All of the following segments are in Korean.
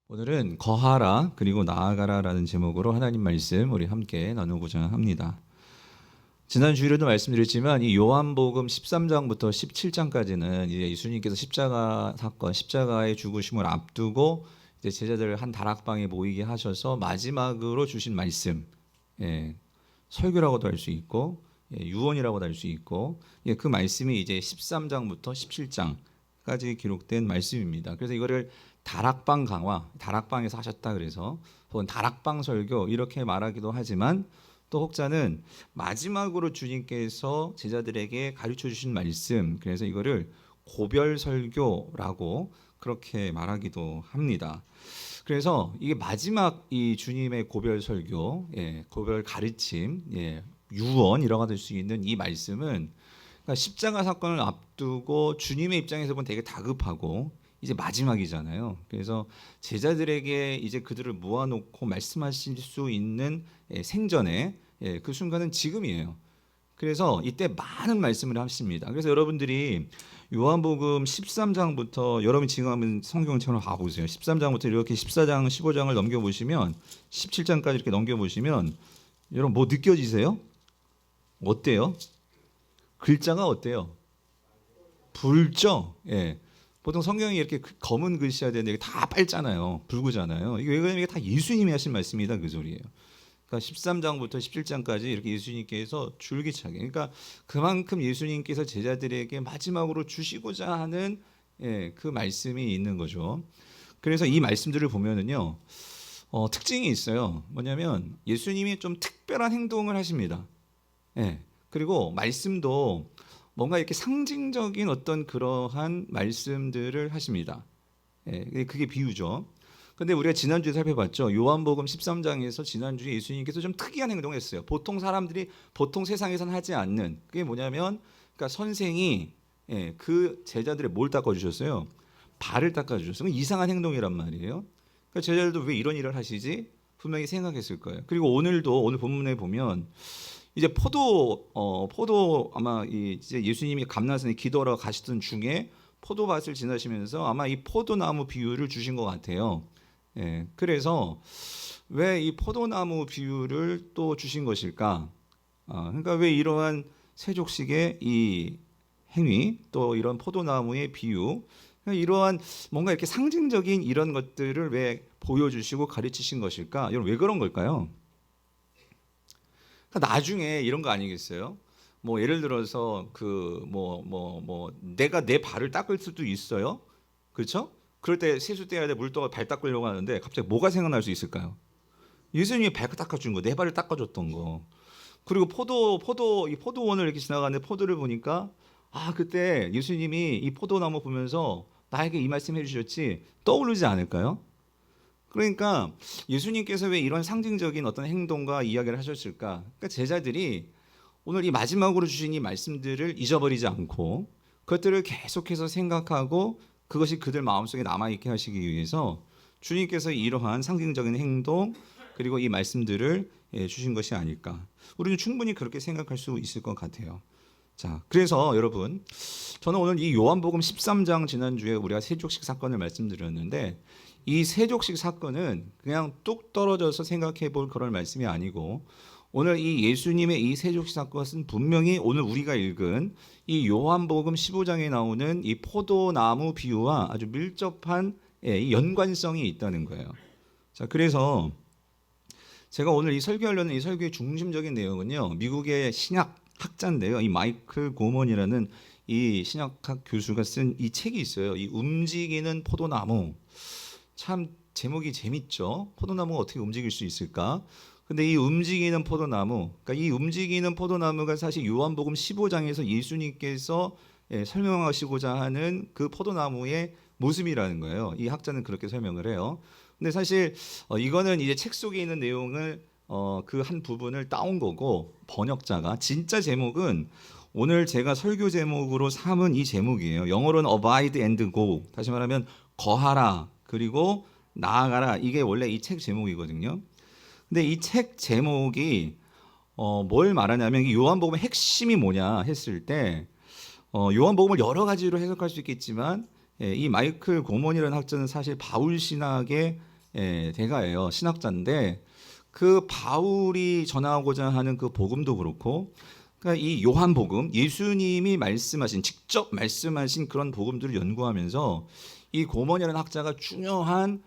오늘은 거하라 그리고 나아가라라는 제목으로 하나님 말씀 우리 함께 나누고자 합니다. 지난 주일에도 말씀드렸지만 이 요한복음 13장부터 17장까지는 이제 예수님께서 십자가 사건, 십자가의 죽으심을 앞두고 이제 제자들을 한 다락방에 모이게 하셔서 마지막으로 주신 말씀, 설교라고도 할 수 있고 유언이라고도 할 수 있고 그 말씀이 이제 13장부터 17장까지 기록된 말씀입니다. 그래서 이거를 다락방 강화, 다락방에서 하셨다 그래서 혹은 다락방 설교 이렇게 말하기도 하지만 또 혹자는 마지막으로 주님께서 제자들에게 가르쳐 주신 말씀, 그래서 이거를 고별 설교라고 그렇게 말하기도 합니다. 그래서 이게 마지막 이 주님의 고별 설교, 고별 가르침, 유언이라고 할 수 있는 이 말씀은 그러니까 십자가 사건을 앞두고 주님의 입장에서 보면 되게 다급하고 이제 마지막이잖아요. 그래서 제자들에게 이제 그들을 모아놓고 말씀하실 수 있는 생전에 그 순간은 지금이에요. 그래서 이때 많은 말씀을 하십니다. 그래서 여러분들이 요한복음 13장부터 여러분 지금 한번 성경처럼 봐보세요. 13장부터 이렇게 14장, 15장을 넘겨보시면 17장까지 이렇게 넘겨보시면 여러분 뭐 느껴지세요? 어때요? 글자가 어때요? 붉죠? 보통 성경이 이렇게 검은 글씨여야 되는데 이게 다 빨잖아요. 붉잖아요. 이게 왜 그러냐면 이게 다 예수님이 하신 말씀이다 그 소리예요. 그러니까 13장부터 17장까지 이렇게 예수님께서 줄기차게, 그러니까 그만큼 예수님께서 제자들에게 마지막으로 주시고자 하는 그 말씀이 있는 거죠. 그래서 이 말씀들을 보면은요, 특징이 있어요. 뭐냐면 예수님이 좀 특별한 행동을 하십니다. 그리고 말씀도 뭔가 이렇게 상징적인 어떤 그러한 말씀들을 하십니다. 그게 비유죠. 근데 우리가 지난주에 살펴봤죠. 요한복음 13장에서 지난주에 예수님께서 좀 특이한 행동을 했어요. 보통 사람들이 보통 세상에선 하지 않는, 그게 뭐냐면 그러니까 선생이 그 제자들의 뭘 닦아주셨어요? 발을 닦아주셨어요. 이상한 행동이란 말이에요. 그러니까 제자들도 왜 이런 일을 하시지? 분명히 생각했을 거예요. 그리고 오늘도 오늘 본문에 보면 이제 포도 아마 이제 예수님이 감나산에 기도하러 가시던 중에 포도밭을 지나시면서 아마 이 포도나무 비유를 주신 것 같아요. 그래서 왜 이 포도나무 비유를 또 주신 것일까? 그러니까 왜 이러한 세족식의 이 행위, 또 이런 포도나무의 비유, 그러니까 이러한 뭔가 이렇게 상징적인 이런 것들을 왜 보여주시고 가르치신 것일까? 여러분 왜 그런 걸까요? 그러니까 나중에 이런 거 아니겠어요? 뭐 예를 들어서 그 뭐 내가 내 발을 닦을 수도 있어요. 그렇죠? 그럴 때 세수 떼야 돼, 물 떠 발 닦으려고 하는데 갑자기 뭐가 생각날 수 있을까요? 예수님이 발 닦아준 거, 내 발을 닦아줬던 거. 그리고 이 포도원을 이렇게 지나가는데 포도를 보니까 그때 예수님이 이 포도나무 보면서 나에게 이 말씀 해주셨지 떠오르지 않을까요? 그러니까 예수님께서 왜 이런 상징적인 어떤 행동과 이야기를 하셨을까? 그러니까 제자들이 오늘 이 마지막으로 주신 이 말씀들을 잊어버리지 않고 그것들을 계속해서 생각하고 그것이 그들 마음속에 남아있게 하시기 위해서 주님께서 이러한 상징적인 행동 그리고 이 말씀들을 주신 것이 아닐까. 우리는 충분히 그렇게 생각할 수 있을 것 같아요. 자, 그래서 여러분, 저는 오늘 이 요한복음 13장 지난주에 우리가 세족식 사건을 말씀드렸는데 이 세족식 사건은 그냥 뚝 떨어져서 생각해 볼 그런 말씀이 아니고 오늘 이 예수님의 이 세족식 사건은 분명히 오늘 우리가 읽은 이 요한복음 15장에 나오는 이 포도나무 비유와 아주 밀접한 이 연관성이 있다는 거예요. 자, 그래서 제가 오늘 이 설교하려는 이 설교의 중심적인 내용은요, 미국의 신약 학자인데요, 이 마이클 고먼이라는 이 신약학 교수가 쓴 이 책이 있어요. 이 움직이는 포도나무. 참 제목이 재밌죠. 포도나무가 어떻게 움직일 수 있을까? 근데 이 움직이는 포도나무, 그러니까 이 움직이는 포도나무가 사실 요한복음 15장에서 예수님께서 설명하시고자 하는 그 포도나무의 모습이라는 거예요. 이 학자는 그렇게 설명을 해요. 근데 사실 이거는 이제 책 속에 있는 내용을 그 한 부분을 따온 거고 번역자가 진짜 제목은 오늘 제가 설교 제목으로 삼은 이 제목이에요. 영어로는 abide and go. 다시 말하면 거하라 그리고 나아가라. 이게 원래 이 책 제목이거든요. 근데 이 책 제목이 뭘 말하냐면 이 요한복음의 핵심이 뭐냐 했을 때 요한복음을 여러 가지로 해석할 수 있겠지만 이 마이클 고먼이라는 학자는 사실 바울 신학의 대가예요. 신학자인데 그 바울이 전하고자 하는 그 복음도 그렇고, 그러니까 이 요한복음, 예수님이 말씀하신 직접 말씀하신 그런 복음들을 연구하면서 이 고먼이라는 학자가 중요한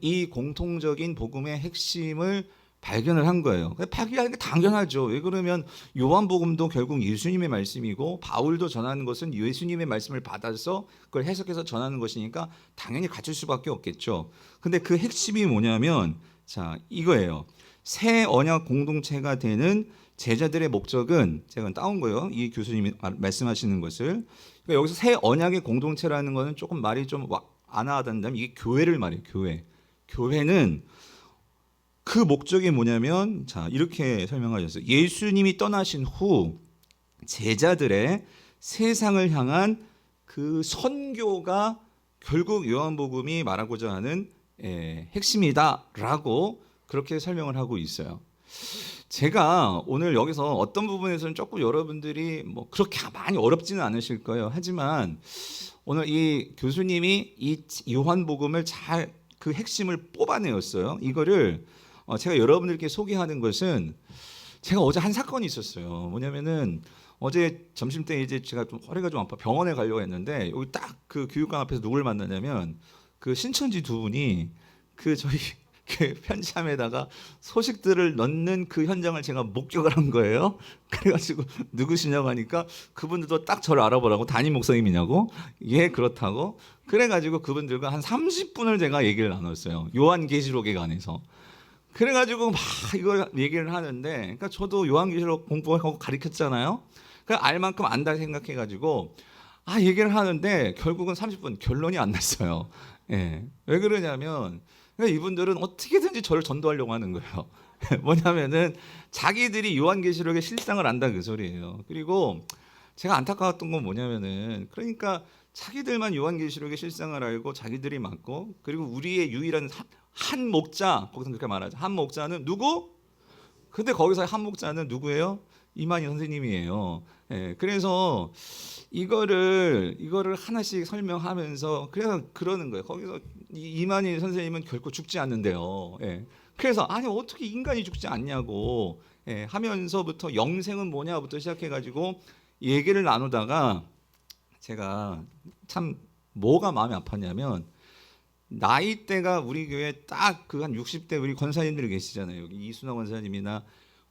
이 공통적인 복음의 핵심을 발견을 한 거예요. 발견하는 게 당연하죠. 왜 그러면 요한복음도 결국 예수님의 말씀이고 바울도 전하는 것은 예수님의 말씀을 받아서 그걸 해석해서 전하는 것이니까 당연히 같을 수밖에 없겠죠. 근데 그 핵심이 뭐냐면 자, 이거예요. 새 언약 공동체가 되는 제자들의 목적은, 제가 따온 거예요. 이 교수님이 말씀하시는 것을. 그러니까 여기서 새 언약의 공동체라는 것은 조금 말이 좀 안 와닿는다면 이게 교회를 말해요. 교회. 교회는 그 목적이 뭐냐면 자, 이렇게 설명하셨어요. 예수님이 떠나신 후 제자들의 세상을 향한 그 선교가 결국 요한복음이 말하고자 하는 핵심이다라고 그렇게 설명을 하고 있어요. 제가 오늘 여기서 어떤 부분에서는 조금 여러분들이 뭐 그렇게 많이 어렵지는 않으실 거예요. 하지만 오늘 이 교수님이 이 요한복음을 잘 그 핵심을 뽑아내었어요. 이거를 제가 여러분들께 소개하는 것은, 제가 어제 한 사건이 있었어요. 뭐냐면은 어제 점심 때 이제 제가 좀 허리가 좀 아파 병원에 가려고 했는데 여기 딱 그 교육관 앞에서 누굴 만나냐면 그 신천지 두 분이 그 저희 그 편지함에다가 소식들을 넣는 그 현장을 제가 목격을 한 거예요. 그래가지고 누구시냐고 하니까 그분들도 딱 저를 알아보라고, 담임 목사님이냐고, 예 그렇다고. 그래가지고 그분들과 한 30분을 제가 얘기를 나눴어요. 요한계시록에 관해서. 그래가지고 막 이걸 얘기를 하는데, 그러니까 저도 요한계시록 공부하고 가르쳤잖아요. 그러니까 알 만큼 안다 생각해가지고 얘기를 하는데 결국은 30분 결론이 안 났어요. 예. 왜 그러냐면 그러니까 이분들은 어떻게든지 저를 전도하려고 하는 거예요. 뭐냐면은 자기들이 요한계시록의 실상을 안다 그 소리예요. 그리고 제가 안타까웠던 건 뭐냐면은, 그러니까 자기들만 요한계시록의 실상을 알고 자기들이 맞고, 그리고 우리의 유일한 한 목자, 거기서 그렇게 말하죠. 한 목자는 누구? 근데 거기서 한 목자는 누구예요? 이만희 선생님이에요. 그래서 이거를 하나씩 설명하면서 그래서 그러는 거예요. 거기서 이만희 선생님은 결코 죽지 않는데요. 그래서 아니 어떻게 인간이 죽지 않냐고 하면서부터 영생은 뭐냐부터 시작해가지고 얘기를 나누다가 제가 참 뭐가 마음이 아팠냐면, 나이대가 우리 교회 딱 그 한 60대 우리 권사님들이 계시잖아요. 여기 이순화 권사님이나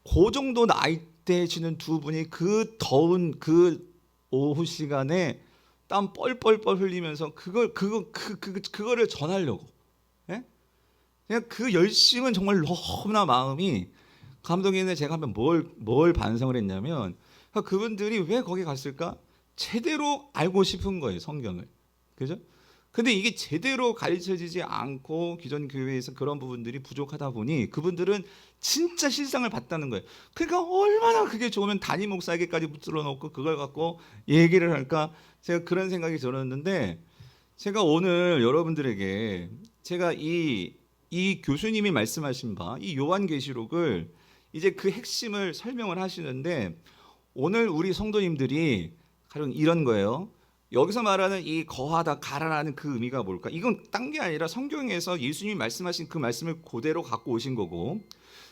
그 정도 나이대시는 두 분이 그 더운 그 오후 시간에 땀 뻘뻘뻘 흘리면서 그거를 전하려고, 그냥 그 열심은 정말 너무나 마음이 감동이었는데, 제가 한번 뭘 반성을 했냐면, 그분들이 왜 거기 갔을까? 제대로 알고 싶은 거예요, 성경을. 그죠? 근데 이게 제대로 가르쳐지지 않고 기존 교회에서 그런 부분들이 부족하다 보니 그분들은 진짜 실상을 봤다는 거예요. 그러니까 얼마나 그게 좋으면 담임 목사에게까지 붙들어 놓고 그걸 갖고 얘기를 할까? 제가 그런 생각이 들었는데, 제가 오늘 여러분들에게 제가 이 교수님이 말씀하신 바 이 요한계시록을 이제 그 핵심을 설명을 하시는데, 오늘 우리 성도님들이 가령 이런 거예요. 여기서 말하는 이 거하다 가라라는 그 의미가 뭘까? 이건 딴 게 아니라 성경에서 예수님이 말씀하신 그 말씀을 그대로 갖고 오신 거고,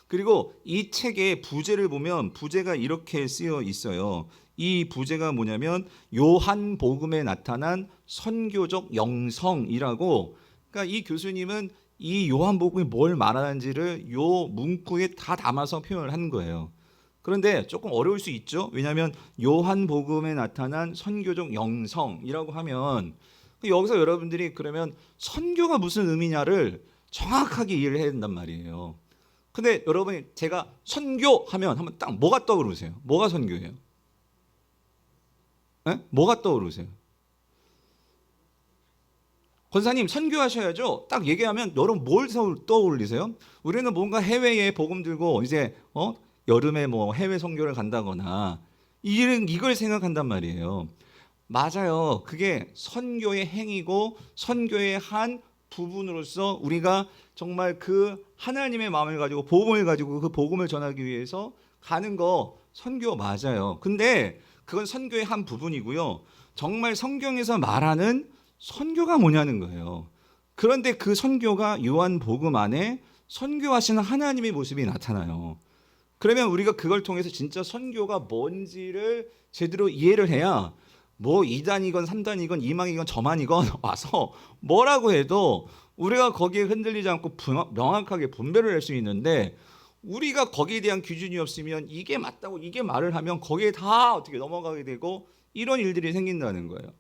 그리고 이 책의 부제를 보면 부제가 이렇게 쓰여 있어요. 이 부제가 뭐냐면 요한복음에 나타난 선교적 영성이라고. 그러니까 이 교수님은 이 요한복음이 뭘 말하는지를 요 문구에 다 담아서 표현을 한 거예요. 그런데 조금 어려울 수 있죠. 왜냐하면 요한복음에 나타난 선교적 영성이라고 하면 여기서 여러분들이 그러면 선교가 무슨 의미냐를 정확하게 이해를 해야 된단 말이에요. 근데 여러분이 제가 선교하면 한번 딱 뭐가 떠오르세요? 뭐가 선교예요? 뭐가 떠오르세요? 권사님 선교하셔야죠. 딱 얘기하면 여러분 뭘 떠올리세요? 우리는 뭔가 해외에 복음 들고 이제 여름에 뭐 해외 선교를 간다거나 이걸 생각한단 말이에요. 맞아요. 그게 선교의 행위고 선교의 한 부분으로서 우리가 정말 그 하나님의 마음을 가지고 복음을 가지고 그 복음을 전하기 위해서 가는 거 선교 맞아요. 근데 그건 선교의 한 부분이고요. 정말 성경에서 말하는 선교가 뭐냐는 거예요. 그런데 그 선교가 요한복음 안에 선교하시는 하나님의 모습이 나타나요. 그러면 우리가 그걸 통해서 진짜 선교가 뭔지를 제대로 이해를 해야 뭐 2단이건 3단이건 이망이건 저만이건 와서 뭐라고 해도 우리가 거기에 흔들리지 않고 명확하게 분별을 할 수 있는데, 우리가 거기에 대한 기준이 없으면 이게 맞다고 이게 말을 하면 거기에 다 어떻게 넘어가게 되고 이런 일들이 생긴다는 거예요.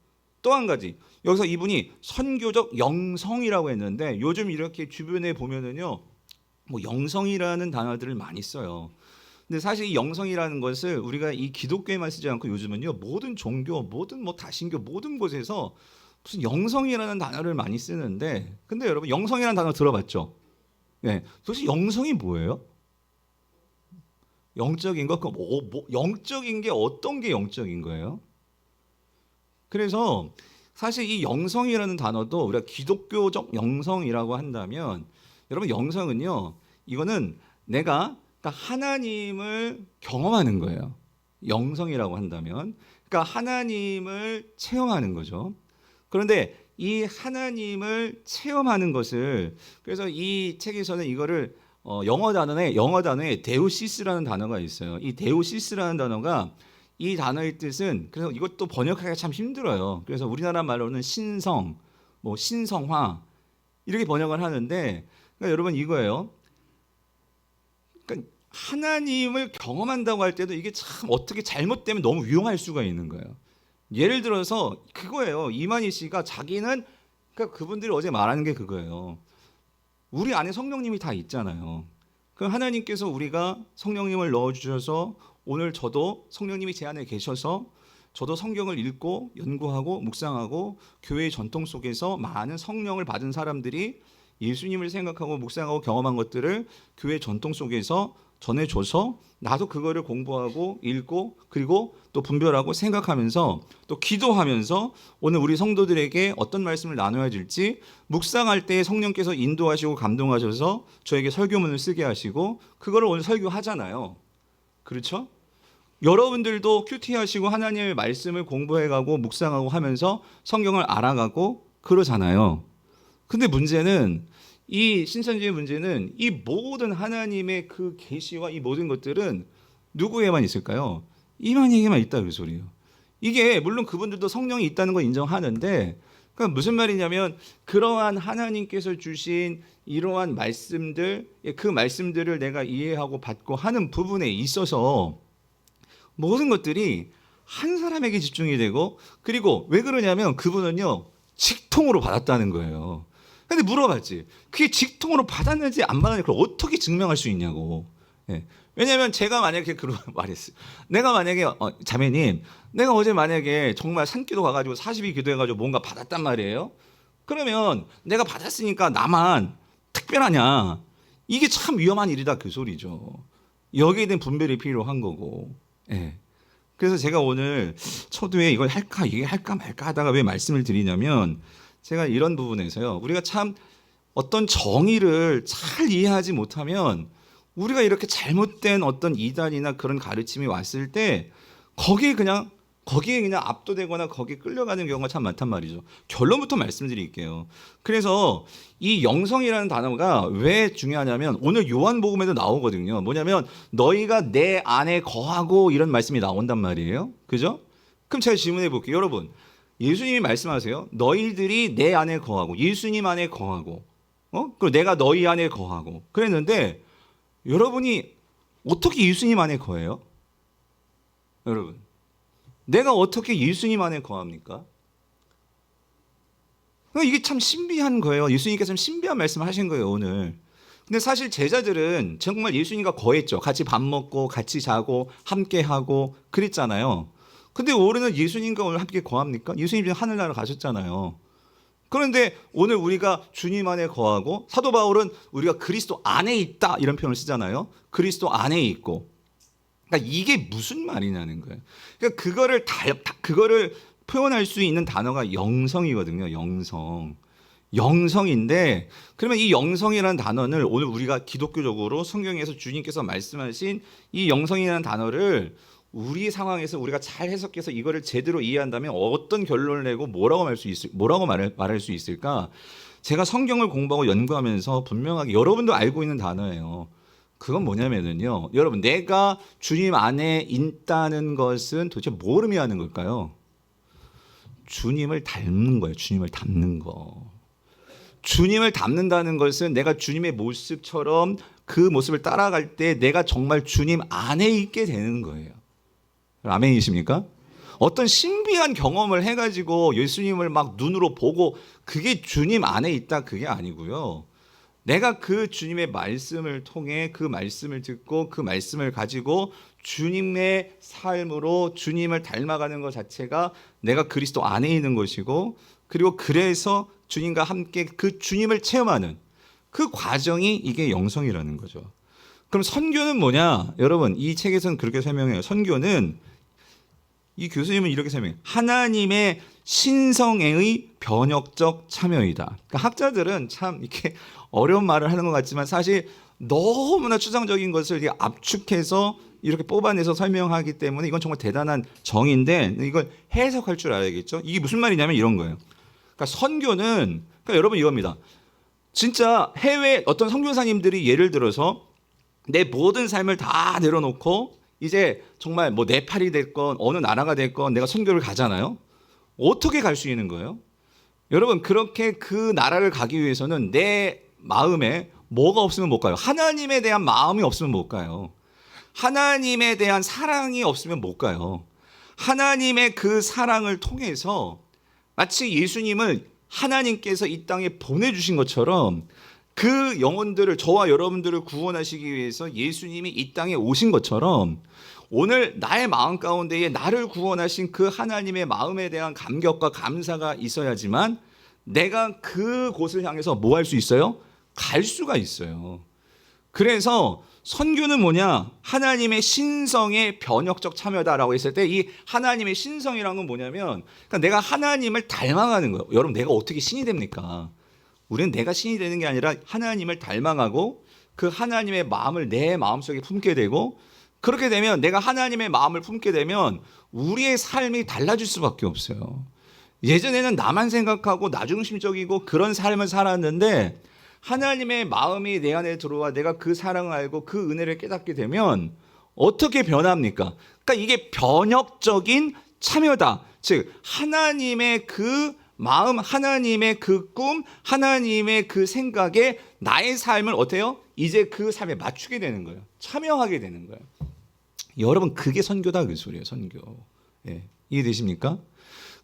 또 한 가지, 여기서 이분이 선교적 영성이라고 했는데 요즘 이렇게 주변에 보면은요, 뭐 영성이라는 단어들을 많이 써요. 근데 사실 이 영성이라는 것을 우리가 이 기독교에만 쓰지 않고 요즘은요, 모든 종교, 모든 뭐 다신교, 모든 곳에서 무슨 영성이라는 단어를 많이 쓰는데, 근데 여러분 영성이라는 단어 들어봤죠? 네, 도대체 영성이 뭐예요? 영적인 거? 영적인 게 어떤 게 영적인 거예요? 그래서 사실 이 영성이라는 단어도 우리가 기독교적 영성이라고 한다면, 여러분 영성은요, 이거는 내가 그러니까 하나님을 경험하는 거예요. 영성이라고 한다면, 그러니까 하나님을 체험하는 거죠. 그런데 이 하나님을 체험하는 것을, 그래서 이 책에서는 이거를 영어 단어에 데우시스라는 단어가 있어요. 이 데우시스라는 단어가, 이 단어의 뜻은, 그래서 이것도 번역하기가 참 힘들어요. 그래서 우리나라 말로는 신성, 뭐 신성화 이렇게 번역을 하는데, 그러니까 여러분 이거예요. 그러니까 하나님을 경험한다고 할 때도 이게 참 어떻게 잘못되면 너무 위험할 수가 있는 거예요. 예를 들어서 그거예요. 이만희 씨가 자기는, 그러니까 그분들이 어제 말하는 게 그거예요. 우리 안에 성령님이 다 있잖아요. 그 하나님께서 우리가 성령님을 넣어주셔서 오늘 저도 성령님이 제 안에 계셔서 저도 성경을 읽고 연구하고 묵상하고 교회의 전통 속에서 많은 성령을 받은 사람들이 예수님을 생각하고 묵상하고 경험한 것들을 교회 전통 속에서 전해줘서 나도 그거를 공부하고 읽고 그리고 또 분별하고 생각하면서 또 기도하면서 오늘 우리 성도들에게 어떤 말씀을 나눠야 될지 묵상할 때 성령께서 인도하시고 감동하셔서 저에게 설교문을 쓰게 하시고 그거를 오늘 설교하잖아요. 그렇죠? 여러분들도 큐티 하시고 하나님의 말씀을 공부해가고 묵상하고 하면서 성경을 알아가고 그러잖아요. 근데 문제는, 이 신천지의 문제는 이 모든 하나님의 그 계시와 이 모든 것들은 누구에만 있을까요? 이만희에게만 있다 그 소리예요. 이게 물론 그분들도 성령이 있다는 걸 인정하는데, 그러니까 무슨 말이냐면 그러한 하나님께서 주신 이러한 말씀들, 그 말씀들을 내가 이해하고 받고 하는 부분에 있어서 모든 것들이 한 사람에게 집중이 되고, 그리고 왜 그러냐면 그분은요 직통으로 받았다는 거예요. 근데 물어봤지, 그게 직통으로 받았는지 안 받았는지 그걸 어떻게 증명할 수 있냐고. 예. 왜냐하면 제가 만약에 그런 말했어요. 내가 만약에 자매님, 내가 어제 만약에 정말 산기도 가가지고 40일 기도해가지고 뭔가 받았단 말이에요. 그러면 내가 받았으니까 나만 특별하냐? 이게 참 위험한 일이다 그 소리죠. 여기에 대한 분별이 필요한 거고. 예. 그래서 제가 오늘 초두에 이걸 할까 얘기할까 말까 하다가 왜 말씀을 드리냐면, 제가 이런 부분에서요, 우리가 참 어떤 정의를 잘 이해하지 못하면 우리가 이렇게 잘못된 어떤 이단이나 그런 가르침이 왔을 때 거기에 그냥 압도되거나 거기에 끌려가는 경우가 참 많단 말이죠. 결론부터 말씀드릴게요. 그래서 이 영성이라는 단어가 왜 중요하냐면 오늘 요한복음에도 나오거든요. 뭐냐면 너희가 내 안에 거하고 이런 말씀이 나온단 말이에요. 그죠? 그럼 제가 질문해 볼게요. 여러분, 예수님이 말씀하세요. 너희들이 내 안에 거하고, 예수님 안에 거하고, 그리고 내가 너희 안에 거하고 그랬는데, 여러분이 어떻게 예수님 안에 거해요? 여러분, 내가 어떻게 예수님 안에 거합니까? 이게 참 신비한 거예요. 예수님께서 참 신비한 말씀을 하신 거예요 오늘. 근데 사실 제자들은 정말 예수님과 거했죠. 같이 밥 먹고 같이 자고 함께 하고 그랬잖아요. 근데 올해는 예수님과 오늘 함께 거합니까? 예수님 지금 하늘나라 가셨잖아요. 그런데 오늘 우리가 주님 안에 거하고, 사도 바울은 우리가 그리스도 안에 있다 이런 표현을 쓰잖아요. 그리스도 안에 있고. 그러니까 이게 무슨 말이냐는 거예요. 그러니까 그거를 표현할 수 있는 단어가 영성이거든요. 영성인데, 그러면 이 영성이라는 단어를 오늘 우리가 기독교적으로 성경에서 주님께서 말씀하신 이 영성이라는 단어를 우리 상황에서 우리가 잘 해석해서 이거를 제대로 이해한다면 어떤 결론을 내고 뭐라고 말할 수 있을까? 제가 성경을 공부하고 연구하면서 분명하게 여러분도 알고 있는 단어예요. 그건 뭐냐면은요. 여러분, 내가 주님 안에 있다는 것은 도대체 뭘 의미하는 걸까요? 주님을 닮는 거예요. 주님을 닮는 거. 주님을 닮는다는 것은 내가 주님의 모습처럼 그 모습을 따라갈 때 내가 정말 주님 안에 있게 되는 거예요. 아멘이십니까? 어떤 신비한 경험을 해가지고 예수님을 막 눈으로 보고 그게 주님 안에 있다 그게 아니고요. 내가 그 주님의 말씀을 통해 그 말씀을 듣고 그 말씀을 가지고 주님의 삶으로 주님을 닮아가는 것 자체가 내가 그리스도 안에 있는 것이고, 그리고 그래서 주님과 함께 그 주님을 체험하는 그 과정이 이게 영성이라는 거죠. 그럼 선교는 뭐냐? 여러분, 이 책에서는 그렇게 설명해요. 선교는, 이 교수님은 이렇게 설명해요. 하나님의 신성애의 변혁적 참여이다. 그러니까 학자들은 참 이렇게 어려운 말을 하는 것 같지만 사실 너무나 추상적인 것을 이렇게 압축해서 이렇게 뽑아내서 설명하기 때문에 이건 정말 대단한 정의인데, 이걸 해석할 줄 알아야겠죠. 이게 무슨 말이냐면 이런 거예요. 그러니까 선교는, 그러니까 여러분 이겁니다. 진짜 해외 어떤 선교사님들이 예를 들어서 내 모든 삶을 다 내려놓고 이제 정말 뭐 네팔이 됐건 어느 나라가 됐건 내가 선교를 가잖아요. 어떻게 갈 수 있는 거예요? 여러분, 그렇게 그 나라를 가기 위해서는 내 마음에 뭐가 없으면 못 가요. 하나님에 대한 마음이 없으면 못 가요. 하나님에 대한 사랑이 없으면 못 가요. 하나님의 그 사랑을 통해서 마치 예수님을 하나님께서 이 땅에 보내주신 것처럼 그 영혼들을, 저와 여러분들을 구원하시기 위해서 예수님이 이 땅에 오신 것처럼 오늘 나의 마음 가운데에 나를 구원하신 그 하나님의 마음에 대한 감격과 감사가 있어야지만 내가 그곳을 향해서 뭐 할 수 있어요? 갈 수가 있어요. 그래서 선교는 뭐냐? 하나님의 신성의 변혁적 참여다라고 했을 때 이 하나님의 신성이라는 건 뭐냐면, 그러니까 내가 하나님을 닮아가는 거예요. 여러분, 내가 어떻게 신이 됩니까? 우리는 내가 신이 되는 게 아니라 하나님을 닮아가고 그 하나님의 마음을 내 마음속에 품게 되고, 그렇게 되면 내가 하나님의 마음을 품게 되면 우리의 삶이 달라질 수밖에 없어요. 예전에는 나만 생각하고 나중심적이고 그런 삶을 살았는데 하나님의 마음이 내 안에 들어와 내가 그 사랑을 알고 그 은혜를 깨닫게 되면 어떻게 변합니까? 그러니까 이게 변혁적인 참여다. 즉 하나님의 그 마음, 하나님의 그 꿈, 하나님의 그 생각에 나의 삶을 어때요? 이제 그 삶에 맞추게 되는 거예요. 참여하게 되는 거예요. 여러분, 그게 선교다 그 소리예요. 선교. 예, 이해되십니까?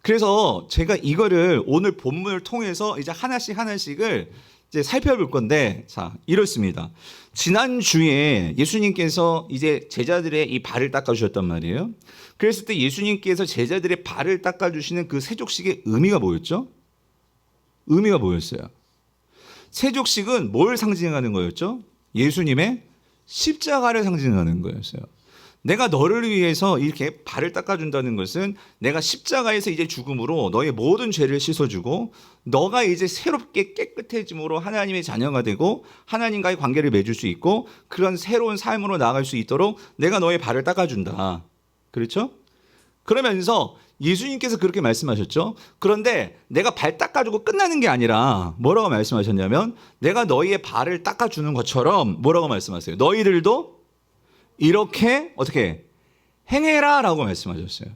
그래서 제가 이거를 오늘 본문을 통해서 이제 하나씩을 이제 살펴볼 건데, 자, 이렇습니다. 지난주에 예수님께서 이제 제자들의 이 발을 닦아주셨단 말이에요. 그랬을 때 예수님께서 제자들의 발을 닦아주시는 그 세족식의 의미가 뭐였죠? 의미가 뭐였어요? 세족식은 뭘 상징하는 거였죠? 예수님의 십자가를 상징하는 거였어요. 내가 너를 위해서 이렇게 발을 닦아준다는 것은 내가 십자가에서 이제 죽음으로 너의 모든 죄를 씻어주고 너가 이제 새롭게 깨끗해짐으로 하나님의 자녀가 되고 하나님과의 관계를 맺을 수 있고 그런 새로운 삶으로 나아갈 수 있도록 내가 너의 발을 닦아준다. 그렇죠? 그러면서 예수님께서 그렇게 말씀하셨죠. 그런데 내가 발 닦아주고 끝나는 게 아니라 뭐라고 말씀하셨냐면 내가 너희의 발을 닦아주는 것처럼 뭐라고 말씀하세요? 너희들도 이렇게 어떻게 행해라 라고 말씀하셨어요.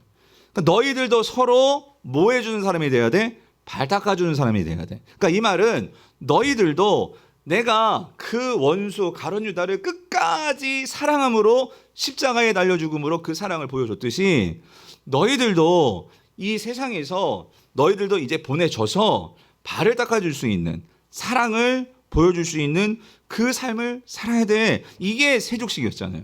그러니까 너희들도 서로 뭐 해주는 사람이 돼야 돼? 발 닦아주는 사람이 돼야 돼. 그러니까 이 말은 너희들도 내가 그 원수 가룟 유다를 끝까지 사랑함으로 십자가에 달려 죽음으로 그 사랑을 보여줬듯이 너희들도 이 세상에서 너희들도 이제 보내줘서 발을 닦아줄 수 있는 사랑을 보여줄 수 있는 그 삶을 살아야 돼. 이게 세족식이었잖아요.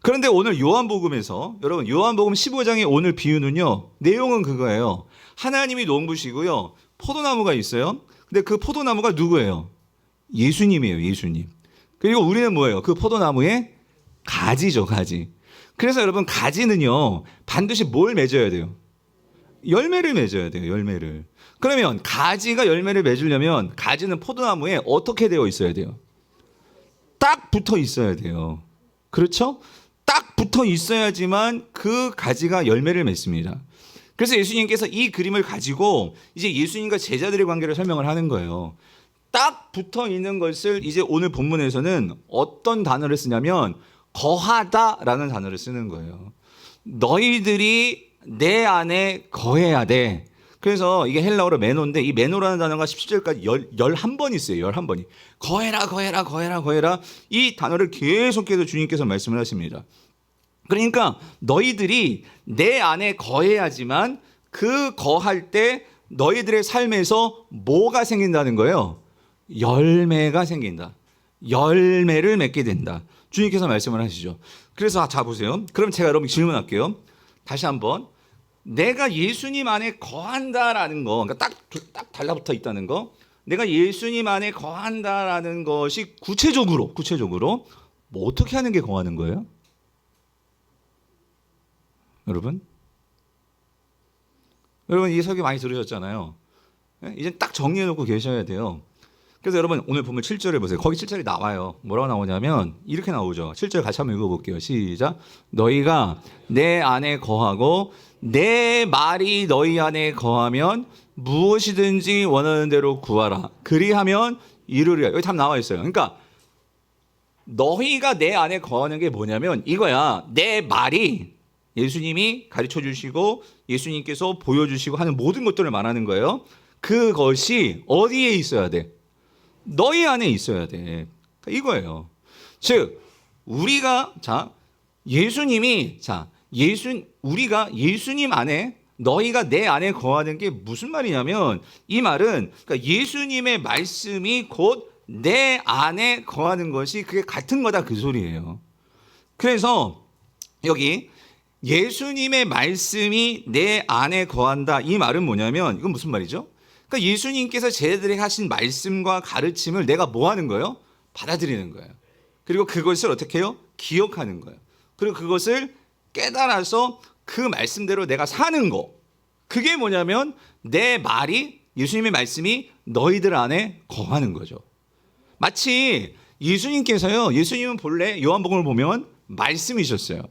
그런데 오늘 요한복음에서 여러분 요한복음 15장의 오늘 비유는요. 내용은 그거예요. 하나님이 농부시고요. 포도나무가 있어요. 근데 그 포도나무가 누구예요? 예수님이에요. 예수님. 그리고 우리는 뭐예요? 그 포도나무의 가지죠. 가지. 그래서 여러분 가지는요. 반드시 뭘 맺어야 돼요? 열매를 맺어야 돼요. 열매를. 그러면 가지가 열매를 맺으려면 가지는 포도나무에 어떻게 되어 있어야 돼요? 딱 붙어 있어야 돼요. 그렇죠? 딱 붙어 있어야지만 그 가지가 열매를 맺습니다. 그래서 예수님께서 이 그림을 가지고 이제 예수님과 제자들의 관계를 설명을 하는 거예요. 딱 붙어 있는 것을 이제 오늘 본문에서는 어떤 단어를 쓰냐면 거하다라는 단어를 쓰는 거예요. 너희들이 내 안에 거해야 돼. 그래서 이게 헬라어로 메노인데 이 메노라는 단어가 17절까지 11번 있어요. 11번이. 거해라 거해라 거해라 거해라. 이 단어를 계속해서 주님께서 말씀을 하십니다. 그러니까 너희들이 내 안에 거해야지만 그 거할 때 너희들의 삶에서 뭐가 생긴다는 거예요? 열매가 생긴다. 열매를 맺게 된다. 주님께서 말씀을 하시죠. 그래서 자 보세요. 그럼 제가 여러분 질문할게요. 다시 한번. 내가 예수님 안에 거한다라는 거, 그러니까 딱 달라붙어 있다는 거, 내가 예수님 안에 거한다라는 것이 구체적으로 뭐 어떻게 하는 게 거하는 거예요? 여러분 이 설교 많이 들으셨잖아요. 이제 딱 정리해놓고 계셔야 돼요. 그래서 여러분 오늘 보면 7절을 보세요. 거기 7절이 나와요. 뭐라고 나오냐면 이렇게 나오죠. 7절 같이 한번 읽어볼게요. 시작. 너희가 내 안에 거하고 내 말이 너희 안에 거하면 무엇이든지 원하는 대로 구하라. 그리하면 이루리라. 여기 답 나와 있어요. 그러니까 너희가 내 안에 거하는 게 뭐냐면 이거야. 내 말이 예수님이 가르쳐 주시고 예수님께서 보여주시고 하는 모든 것들을 말하는 거예요. 그것이 어디에 있어야 돼? 너희 안에 있어야 돼. 이거예요. 즉 우리가 우리가 예수님 안에 너희가 내 안에 거하는 게 무슨 말이냐면 이 말은 그러니까 예수님의 말씀이 곧 내 안에 거하는 것이 그게 같은 거다 그 소리예요. 그래서 여기 예수님의 말씀이 내 안에 거한다 이 말은 뭐냐면 이건 무슨 말이죠? 그러니까 예수님께서 제자들에게 하신 말씀과 가르침을 내가 뭐 하는 거예요? 받아들이는 거예요. 그리고 그것을 어떻게 해요? 기억하는 거예요. 그리고 그것을 깨달아서 그 말씀대로 내가 사는 거. 그게 뭐냐면 내 말이 예수님의 말씀이 너희들 안에 거하는 거죠. 마치 예수님은 본래 요한복음을 보면 말씀이셨어요.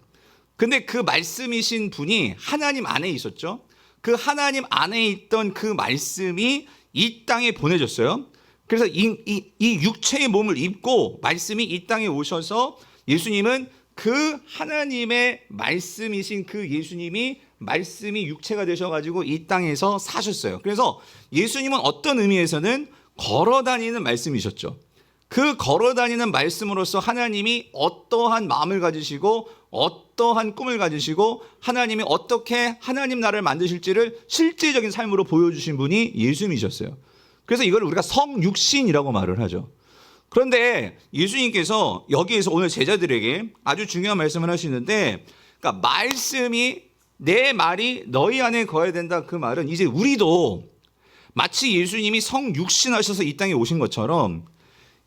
근데 그 말씀이신 분이 하나님 안에 있었죠. 그 하나님 안에 있던 그 말씀이 이 땅에 보내졌어요. 그래서 이 육체의 몸을 입고 말씀이 이 땅에 오셔서 예수님은 그 하나님의 말씀이신 그 예수님이 말씀이 육체가 되셔가지고 이 땅에서 사셨어요. 그래서 예수님은 어떤 의미에서는 걸어다니는 말씀이셨죠. 그 걸어다니는 말씀으로써 하나님이 어떠한 마음을 가지시고 어떠한 꿈을 가지시고 하나님이 어떻게 하나님 나라를 만드실지를 실제적인 삶으로 보여주신 분이 예수님이셨어요. 그래서 이걸 우리가 성육신이라고 말을 하죠. 그런데 예수님께서 여기에서 오늘 제자들에게 아주 중요한 말씀을 하시는데 그러니까 말씀이 내 말이 너희 안에 거해야 된다 그 말은 이제 우리도 마치 예수님이 성육신 하셔서 이 땅에 오신 것처럼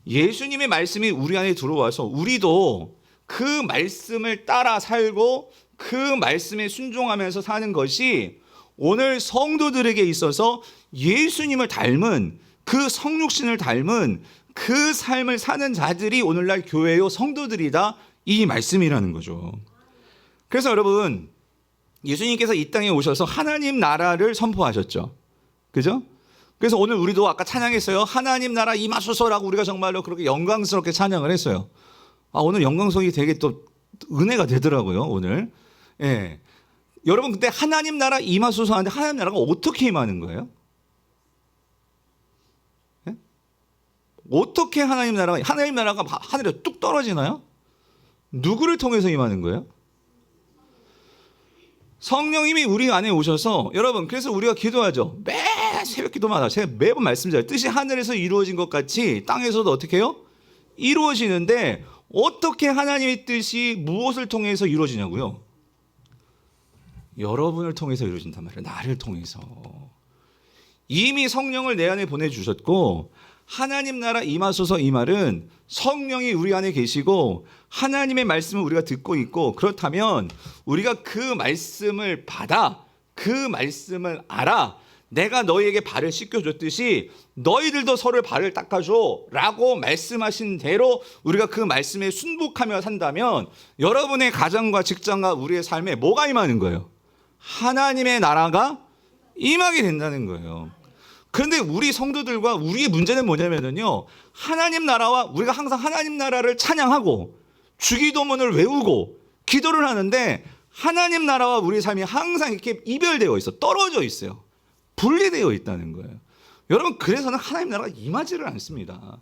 예수님의 말씀이 우리 안에 들어와서 우리도 그 말씀을 따라 살고 그 말씀에 순종하면서 사는 것이 오늘 성도들에게 있어서 예수님을 닮은 그 성육신을 닮은 그 삶을 사는 자들이 오늘날 교회요 성도들이다 이 말씀이라는 거죠. 그래서 여러분 예수님께서 이 땅에 오셔서 하나님 나라를 선포하셨죠. 그죠? 그래서 오늘 우리도 아까 찬양했어요. 하나님 나라 임하소서라고 우리가 정말로 그렇게 영광스럽게 찬양을 했어요. 오늘 영광성이 되게 또 은혜가 되더라고요. 오늘. 예. 여러분 근데 하나님 나라 임하소서 하는데 하나님 나라가 어떻게 임하는 거예요? 예? 어떻게 하나님 나라가 하늘에 뚝 떨어지나요? 누구를 통해서 임하는 거예요? 성령님이 우리 안에 오셔서 여러분 그래서 우리가 기도하죠. 매 새벽 기도마다 제가 매번 말씀드려요. 뜻이 하늘에서 이루어진 것 같이 땅에서도 어떻게 해요? 이루어지는데 어떻게 하나님의 뜻이 무엇을 통해서 이루어지냐고요? 여러분을 통해서 이루어진단 말이에요. 나를 통해서. 이미 성령을 내 안에 보내주셨고 하나님 나라 임하소서 이 말은 성령이 우리 안에 계시고 하나님의 말씀을 우리가 듣고 있고 그렇다면 우리가 그 말씀을 받아 그 말씀을 알아 내가 너희에게 발을 씻겨줬듯이 너희들도 서로의 발을 닦아줘 라고 말씀하신 대로 우리가 그 말씀에 순복하며 산다면 여러분의 가정과 직장과 우리의 삶에 뭐가 임하는 거예요? 하나님의 나라가 임하게 된다는 거예요. 그런데 우리 성도들과 우리의 문제는 뭐냐면요, 하나님 나라와 우리가 항상 하나님 나라를 찬양하고 주기도문을 외우고 기도를 하는데 하나님 나라와 우리 삶이 항상 이렇게 이별되어 있어, 떨어져 있어요. 분리되어 있다는 거예요. 여러분, 그래서는 하나님 나라가 임하지를 않습니다.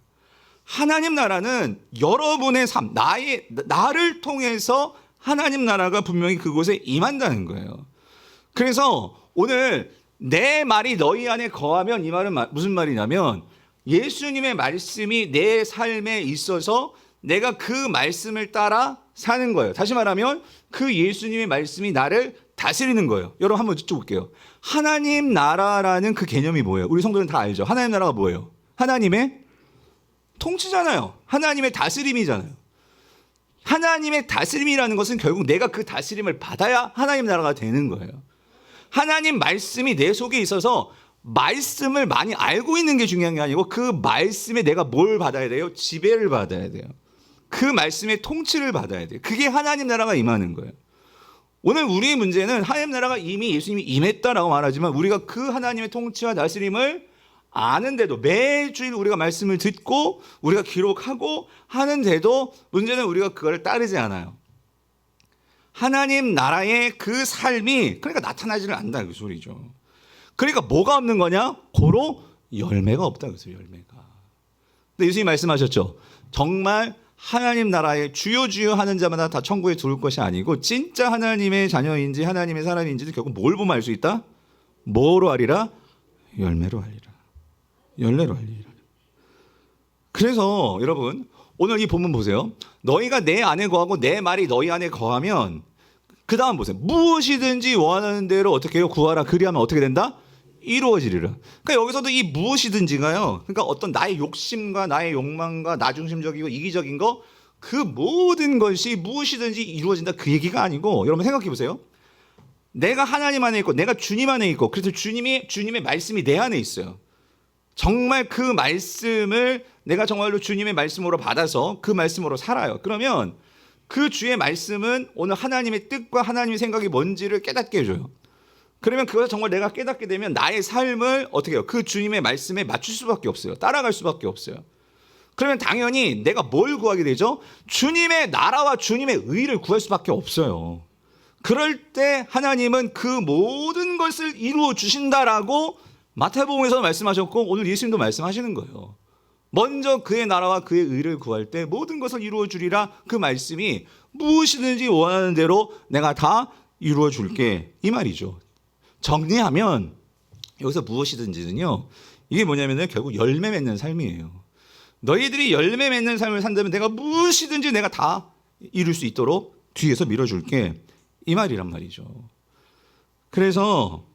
하나님 나라는 여러분의 삶, 나를 통해서 하나님 나라가 분명히 그곳에 임한다는 거예요. 그래서 오늘 내 말이 너희 안에 거하면, 이 말은 무슨 말이냐면 예수님의 말씀이 내 삶에 있어서 내가 그 말씀을 따라 사는 거예요. 다시 말하면 그 예수님의 말씀이 나를 다스리는 거예요. 여러분 한번 여쭤볼게요. 하나님 나라라는 그 개념이 뭐예요? 우리 성도는 다 알죠. 하나님 나라가 뭐예요? 하나님의 통치잖아요. 하나님의 다스림이잖아요. 하나님의 다스림이라는 것은 결국 내가 그 다스림을 받아야 하나님 나라가 되는 거예요. 하나님 말씀이 내 속에 있어서 말씀을 많이 알고 있는 게 중요한 게 아니고 그 말씀에 내가 뭘 받아야 돼요? 지배를 받아야 돼요. 그 말씀의 통치를 받아야 돼요. 그게 하나님 나라가 임하는 거예요. 오늘 우리의 문제는 하나님 나라가 이미 예수님이 임했다라고 말하지만 우리가 그 하나님의 통치와 다스림을 아는데도, 매주일 우리가 말씀을 듣고 우리가 기록하고 하는데도 문제는 우리가 그걸 따르지 않아요. 하나님 나라의 그 삶이 그러니까 나타나지를 않는다 그 소리죠. 그러니까 뭐가 없는 거냐? 고로 열매가 없다 그 소리, 열매가. 근데 예수님이 말씀하셨죠. 정말 하나님 나라의 주여 주여 하는 자마다 다 천국에 들어올 것이 아니고 진짜 하나님의 자녀인지 하나님의 사람인지도 결국 뭘 보면 알 수 있다? 뭐로 알리라? 열매로 알리라. 열매로 알리라. 그래서 여러분 오늘 이 본문 보세요. 너희가 내 안에 거하고 내 말이 너희 안에 거하면, 그 다음 보세요. 무엇이든지 원하는 대로 어떻게 해요? 구하라. 그리하면 어떻게 된다? 이루어지리라. 그러니까 여기서도 이 무엇이든지가요, 그러니까 어떤 나의 욕심과 나의 욕망과 나중심적이고 이기적인 거, 그 모든 것이 무엇이든지 이루어진다 그 얘기가 아니고, 여러분 생각해 보세요. 내가 하나님 안에 있고 내가 주님 안에 있고, 그래서 주님의 말씀이 내 안에 있어요. 정말 그 말씀을 내가 정말로 주님의 말씀으로 받아서 그 말씀으로 살아요. 그러면 그 주의 말씀은 오늘 하나님의 뜻과 하나님의 생각이 뭔지를 깨닫게 해줘요. 그러면 그것을 정말 내가 깨닫게 되면 나의 삶을 어떻게 해요? 그 주님의 말씀에 맞출 수밖에 없어요. 따라갈 수밖에 없어요. 그러면 당연히 내가 뭘 구하게 되죠? 주님의 나라와 주님의 의를 구할 수밖에 없어요. 그럴 때 하나님은 그 모든 것을 이루어 주신다라고 마태복음에서 말씀하셨고 오늘 예수님도 말씀하시는 거예요. 먼저 그의 나라와 그의 의를 구할 때 모든 것을 이루어 주리라, 그 말씀이 무엇이든지 원하는 대로 내가 다 이루어 줄게, 이 말이죠. 정리하면 여기서 무엇이든지는요, 이게 뭐냐면 결국 열매 맺는 삶이에요. 너희들이 열매 맺는 삶을 산다면 내가 무엇이든지 내가 다 이룰 수 있도록 뒤에서 밀어줄게, 이 말이란 말이죠. 그래서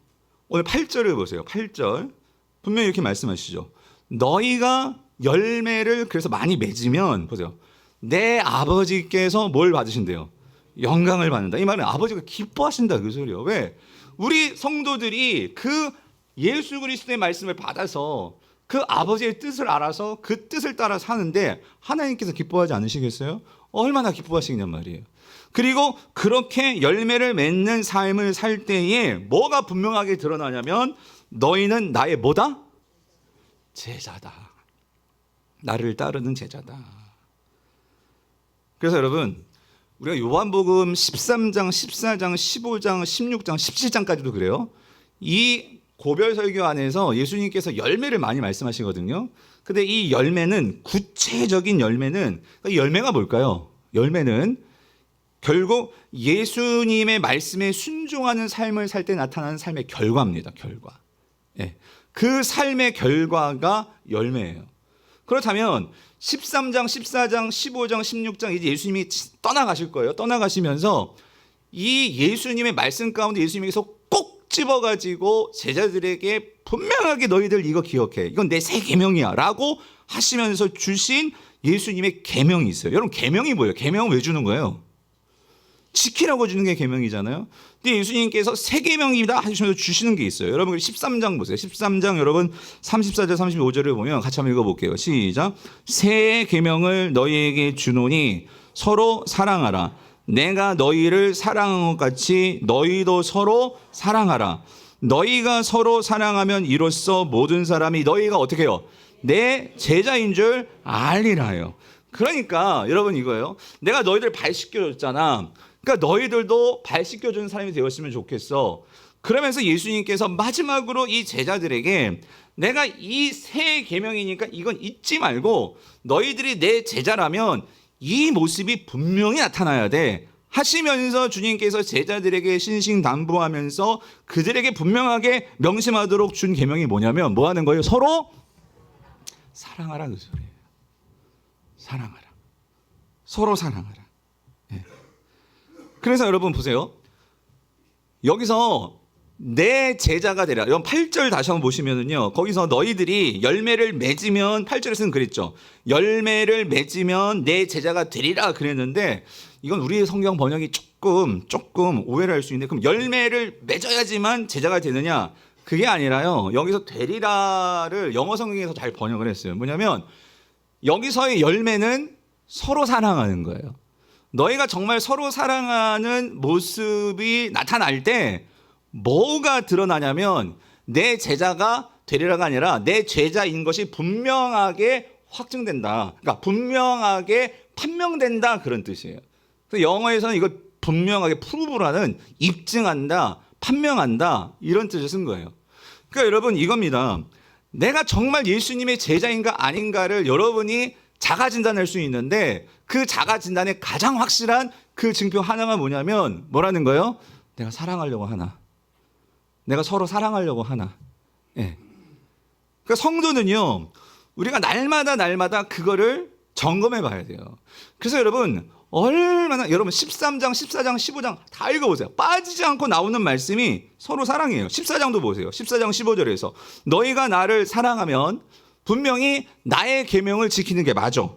오늘 8절을 보세요. 8절 분명히 이렇게 말씀하시죠. 너희가 열매를 그래서 많이 맺으면, 보세요, 내 아버지께서 뭘 받으신대요? 영광을 받는다. 이 말은 아버지가 기뻐하신다 그 소리예요. 왜? 우리 성도들이 그 예수 그리스도의 말씀을 받아서 그 아버지의 뜻을 알아서 그 뜻을 따라 사는데 하나님께서 기뻐하지 않으시겠어요? 얼마나 기뻐하시겠냔 말이에요. 그리고 그렇게 열매를 맺는 삶을 살 때에 뭐가 분명하게 드러나냐면 너희는 나의 뭐다? 제자다. 나를 따르는 제자다. 그래서 여러분, 우리가 요한복음 13장, 14장, 15장, 16장, 17장까지도 그래요. 이 고별 설교 안에서 예수님께서 열매를 많이 말씀하시거든요. 근데 이 열매는, 구체적인 열매는, 이 열매가 뭘까요? 열매는 결국 예수님의 말씀에 순종하는 삶을 살 때 나타나는 삶의 결과입니다. 결과. 예. 그 삶의 결과가 열매예요. 그렇다면 13장, 14장, 15장, 16장 이제 예수님이 떠나가실 거예요. 떠나가시면서 이 예수님의 말씀 가운데 예수님께서 꼭 집어가지고 제자들에게 분명하게 너희들 이거 기억해. 이건 내 새 계명이야 라고 하시면서 주신 예수님의 계명이 있어요. 여러분, 계명이 뭐예요? 계명은 왜 주는 거예요? 지키라고 주는 게 계명이잖아요. 근데 예수님께서 새 계명이다 하시면서 주시는 게 있어요. 여러분 13장 보세요. 13장 여러분 34절 35절을 보면 같이 한번 읽어볼게요. 시작. 새 계명을 너희에게 주노니 서로 사랑하라. 내가 너희를 사랑한 것 같이 너희도 서로 사랑하라. 너희가 서로 사랑하면 이로써 모든 사람이 너희가 어떻게 해요? 내 제자인 줄 알리라요. 그러니까 여러분 이거예요. 내가 너희들 발 씻겨줬잖아. 그러니까 너희들도 발 씻겨주는 사람이 되었으면 좋겠어. 그러면서 예수님께서 마지막으로 이 제자들에게 내가 이 새 계명이니까 이건 잊지 말고 너희들이 내 제자라면 이 모습이 분명히 나타나야 돼 하시면서 주님께서 제자들에게 신신당부하면서 그들에게 분명하게 명심하도록 준 계명이 뭐냐면 뭐 하는 거예요? 서로 사랑하라 그 소리예요. 사랑하라. 서로 사랑하라. 네. 그래서 여러분 보세요. 여기서 내 제자가 되라. 여러분 8절 다시 한번 보시면은요. 거기서 너희들이 열매를 맺으면 8절에서는 그랬죠. 열매를 맺으면 내 제자가 되리라 그랬는데 이건 우리의 성경 번역이 조금 오해를 할 수 있는데 그럼 열매를 맺어야지만 제자가 되느냐? 그게 아니라요. 여기서 되리라를 영어 성경에서 잘 번역을 했어요. 뭐냐면 여기서의 열매는 서로 사랑하는 거예요. 너희가 정말 서로 사랑하는 모습이 나타날 때 뭐가 드러나냐면 내 제자가 되리라가 아니라 내 제자인 것이 분명하게 확증된다. 그러니까 분명하게 판명된다 그런 뜻이에요. 그래서 영어에서는 이걸 분명하게 프루브라는 입증한다, 판명한다 이런 뜻을 쓴 거예요. 그러니까 여러분 이겁니다. 내가 정말 예수님의 제자인가 아닌가를 여러분이 자가진단할 수 있는데 그 자가진단의 가장 확실한 그 증표 하나가 뭐냐면 뭐라는 거예요? 내가 사랑하려고 하나. 내가 서로 사랑하려고 하나. 예. 그러니까 성도는요. 우리가 날마다 그거를 점검해 봐야 돼요. 그래서 여러분 얼마나 여러분 13장, 14장, 15장 다 읽어보세요. 빠지지 않고 나오는 말씀이 서로 사랑이에요. 14장도 보세요. 14장 15절에서 너희가 나를 사랑하면 분명히 나의 계명을 지키는 게 맞아.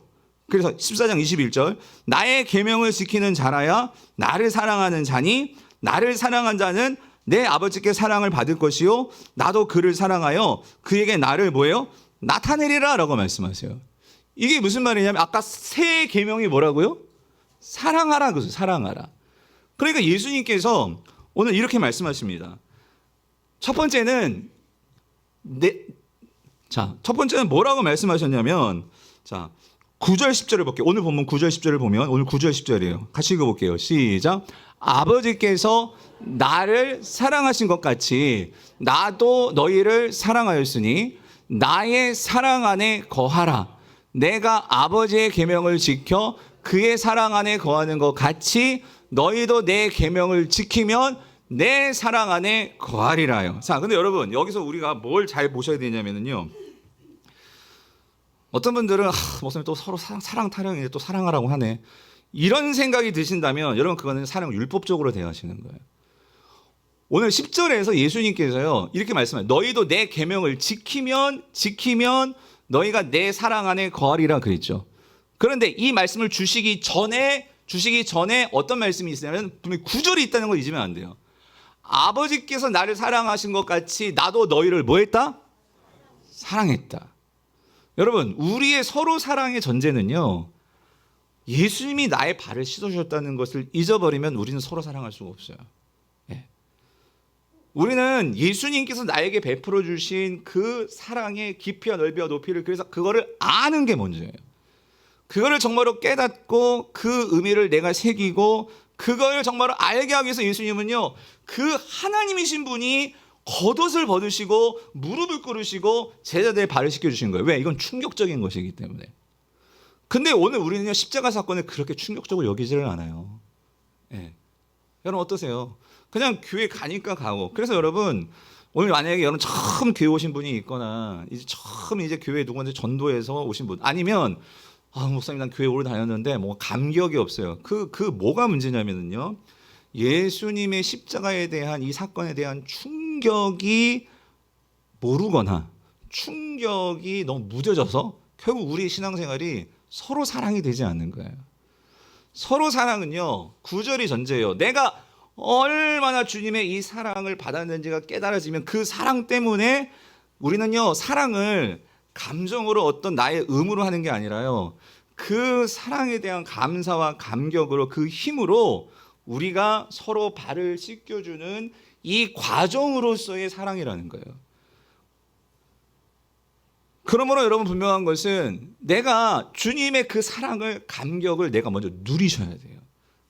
그래서 14장 21절 나의 계명을 지키는 자라야 나를 사랑하는 자니 나를 사랑한 자는 내 아버지께 사랑을 받을 것이요 나도 그를 사랑하여 그에게 나를 뭐예요? 나타내리라 라고 말씀하세요. 이게 무슨 말이냐면 아까 새 계명이 뭐라고요? 사랑하라 그래서 사랑하라. 그러니까 예수님께서 오늘 이렇게 말씀하십니다. 첫 번째는 첫 번째는 뭐라고 말씀하셨냐면 9절 10절을 볼게요. 오늘 보면 9절 10절을 보면 오늘 9절 10절이에요. 같이 읽어볼게요. 시작. 아버지께서 나를 사랑하신 것 같이 나도 너희를 사랑하였으니 나의 사랑 안에 거하라. 내가 아버지의 계명을 지켜 그의 사랑 안에 거하는 것 같이 너희도 내 계명을 지키면 내 사랑 안에 거하리라요. 자, 근데 여러분 여기서 우리가 뭘 잘 보셔야 되냐면요. 어떤 분들은 목사님 또 서로 사랑 타령인데 또 사랑하라고 하네. 이런 생각이 드신다면 여러분 그거는 사랑 율법적으로 대하시는 거예요. 오늘 10절에서 예수님께서요 이렇게 말씀해요. 너희도 내 계명을 지키면 너희가 내 사랑 안에 거하리라 그랬죠. 그런데 이 말씀을 주시기 전에 어떤 말씀이 있냐면 분명히 9절이 있다는 걸 잊으면 안 돼요. 아버지께서 나를 사랑하신 것 같이 나도 너희를 뭐 했다? 사랑했다. 여러분 우리의 서로 사랑의 전제는요. 예수님이 나의 발을 씻어주셨다는 것을 잊어버리면 우리는 서로 사랑할 수가 없어요. 예. 우리는 예수님께서 나에게 베풀어 주신 그 사랑의 깊이와 넓이와 높이를 그래서 그거를 아는 게 먼저예요. 그거를 정말로 깨닫고 그 의미를 내가 새기고 그걸 정말로 알게 하기 위해서 예수님은요. 그 하나님이신 분이 겉옷을 벗으시고 무릎을 꿇으시고 제자들의 발을 씻겨주신 거예요. 왜? 이건 충격적인 것이기 때문에. 근데 오늘 우리는요. 십자가 사건을 그렇게 충격적으로 여기지를 않아요. 예. 여러분 어떠세요? 그냥 교회 가니까 가고. 그래서 여러분 오늘 만약에 여러분 처음 교회 오신 분이 있거나 이제 처음 이제 교회 누구한테 전도해서 오신 분 아니면 목사님 난 교회 오래 다녔는데 뭐 감격이 없어요. 그 뭐가 문제냐면요. 예수님의 십자가에 대한 이 사건에 대한 충격이 모르거나 충격이 너무 무뎌져서 결국 우리 신앙생활이 서로 사랑이 되지 않는 거예요. 서로 사랑은요. 9절이 전제예요. 내가 얼마나 주님의 이 사랑을 받았는지가 깨달아지면 그 사랑 때문에 우리는요. 사랑을 감정으로 어떤 나의 의무로 하는 게 아니라요. 그 사랑에 대한 감사와 감격으로 그 힘으로 우리가 서로 발을 씻겨주는 이 과정으로서의 사랑이라는 거예요. 그러므로 여러분 분명한 것은 내가 주님의 그 사랑을, 감격을 내가 먼저 누리셔야 돼요.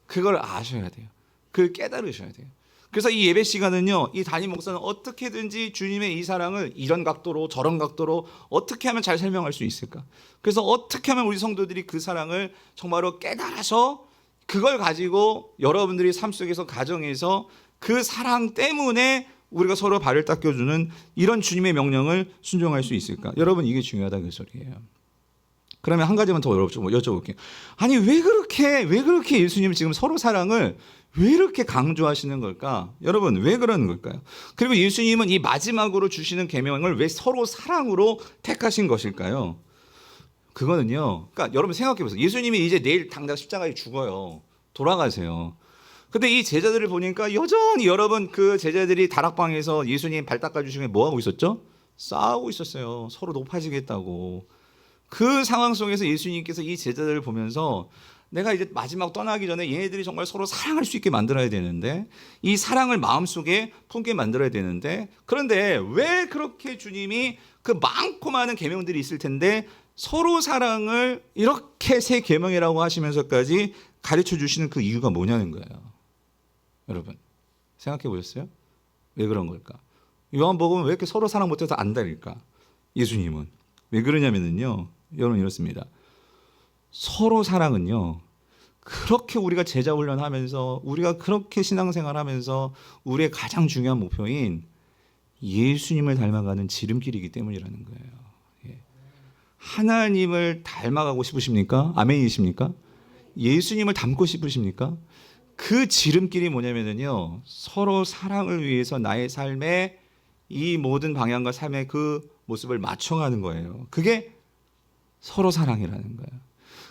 그걸 아셔야 돼요. 그걸 깨달으셔야 돼요. 그래서 이 예배 시간은요, 이 담임 목사는 어떻게든지 주님의 이 사랑을 이런 각도로 저런 각도로 어떻게 하면 잘 설명할 수 있을까? 그래서 어떻게 하면 우리 성도들이 그 사랑을 정말로 깨달아서 그걸 가지고 여러분들이 삶 속에서, 가정에서 그 사랑 때문에 우리가 서로 발을 닦여주는 이런 주님의 명령을 순종할 수 있을까? 여러분, 이게 중요하다 그 소리예요. 그러면 한 가지만 더 여쭤볼게요. 아니 왜 그렇게 예수님은 지금 서로 사랑을 왜 이렇게 강조하시는 걸까? 여러분, 왜 그러는 걸까요? 그리고 예수님은 이 마지막으로 주시는 계명을 왜 서로 사랑으로 택하신 것일까요? 그거는요, 그러니까 여러분 생각해 보세요. 예수님이 이제 내일 당장 십자가에 죽어요. 돌아가세요. 근데 이 제자들을 보니까 여전히 여러분 그 제자들이 다락방에서 예수님 발 닦아주시면 뭐 하고 있었죠? 싸우고 있었어요. 서로 높아지겠다고. 그 상황 속에서 예수님께서 이 제자들을 보면서 내가 이제 마지막 떠나기 전에 얘네들이 정말 서로 사랑할 수 있게 만들어야 되는데, 이 사랑을 마음속에 품게 만들어야 되는데, 그런데 왜 그렇게 주님이 그 많고 많은 계명들이 있을 텐데 서로 사랑을 이렇게 새 계명이라고 하시면서까지 가르쳐 주시는 그 이유가 뭐냐는 거예요. 여러분 생각해 보셨어요? 왜 그런 걸까? 요한복음은 왜 이렇게 서로 사랑 못해서 안 달릴까? 예수님은 왜 그러냐면요, 여러분 이렇습니다. 서로 사랑은요, 그렇게 우리가 제자 훈련하면서 우리가 그렇게 신앙생활하면서 우리의 가장 중요한 목표인 예수님을 닮아가는 지름길이기 때문이라는 거예요. 예. 하나님을 닮아가고 싶으십니까? 아멘이십니까? 예수님을 닮고 싶으십니까? 그 지름길이 뭐냐면요, 서로 사랑을 위해서 나의 삶에 이 모든 방향과 삶의 그 모습을 맞춰가는 거예요. 그게 서로 사랑이라는 거예요.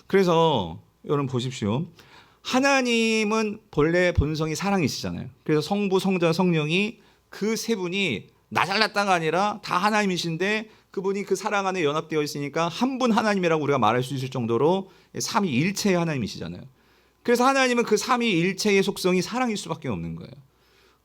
그래서 여러분 보십시오. 하나님은 본래 본성이 사랑이시잖아요. 그래서 성부, 성자, 성령이 그 세 분이 나 잘났다가 아니라 다 하나님이신데 그분이 그 사랑 안에 연합되어 있으니까 한 분 하나님이라고 우리가 말할 수 있을 정도로 삼위일체의 하나님이시잖아요. 그래서 하나님은 그 삼위일체의 속성이 사랑일 수밖에 없는 거예요.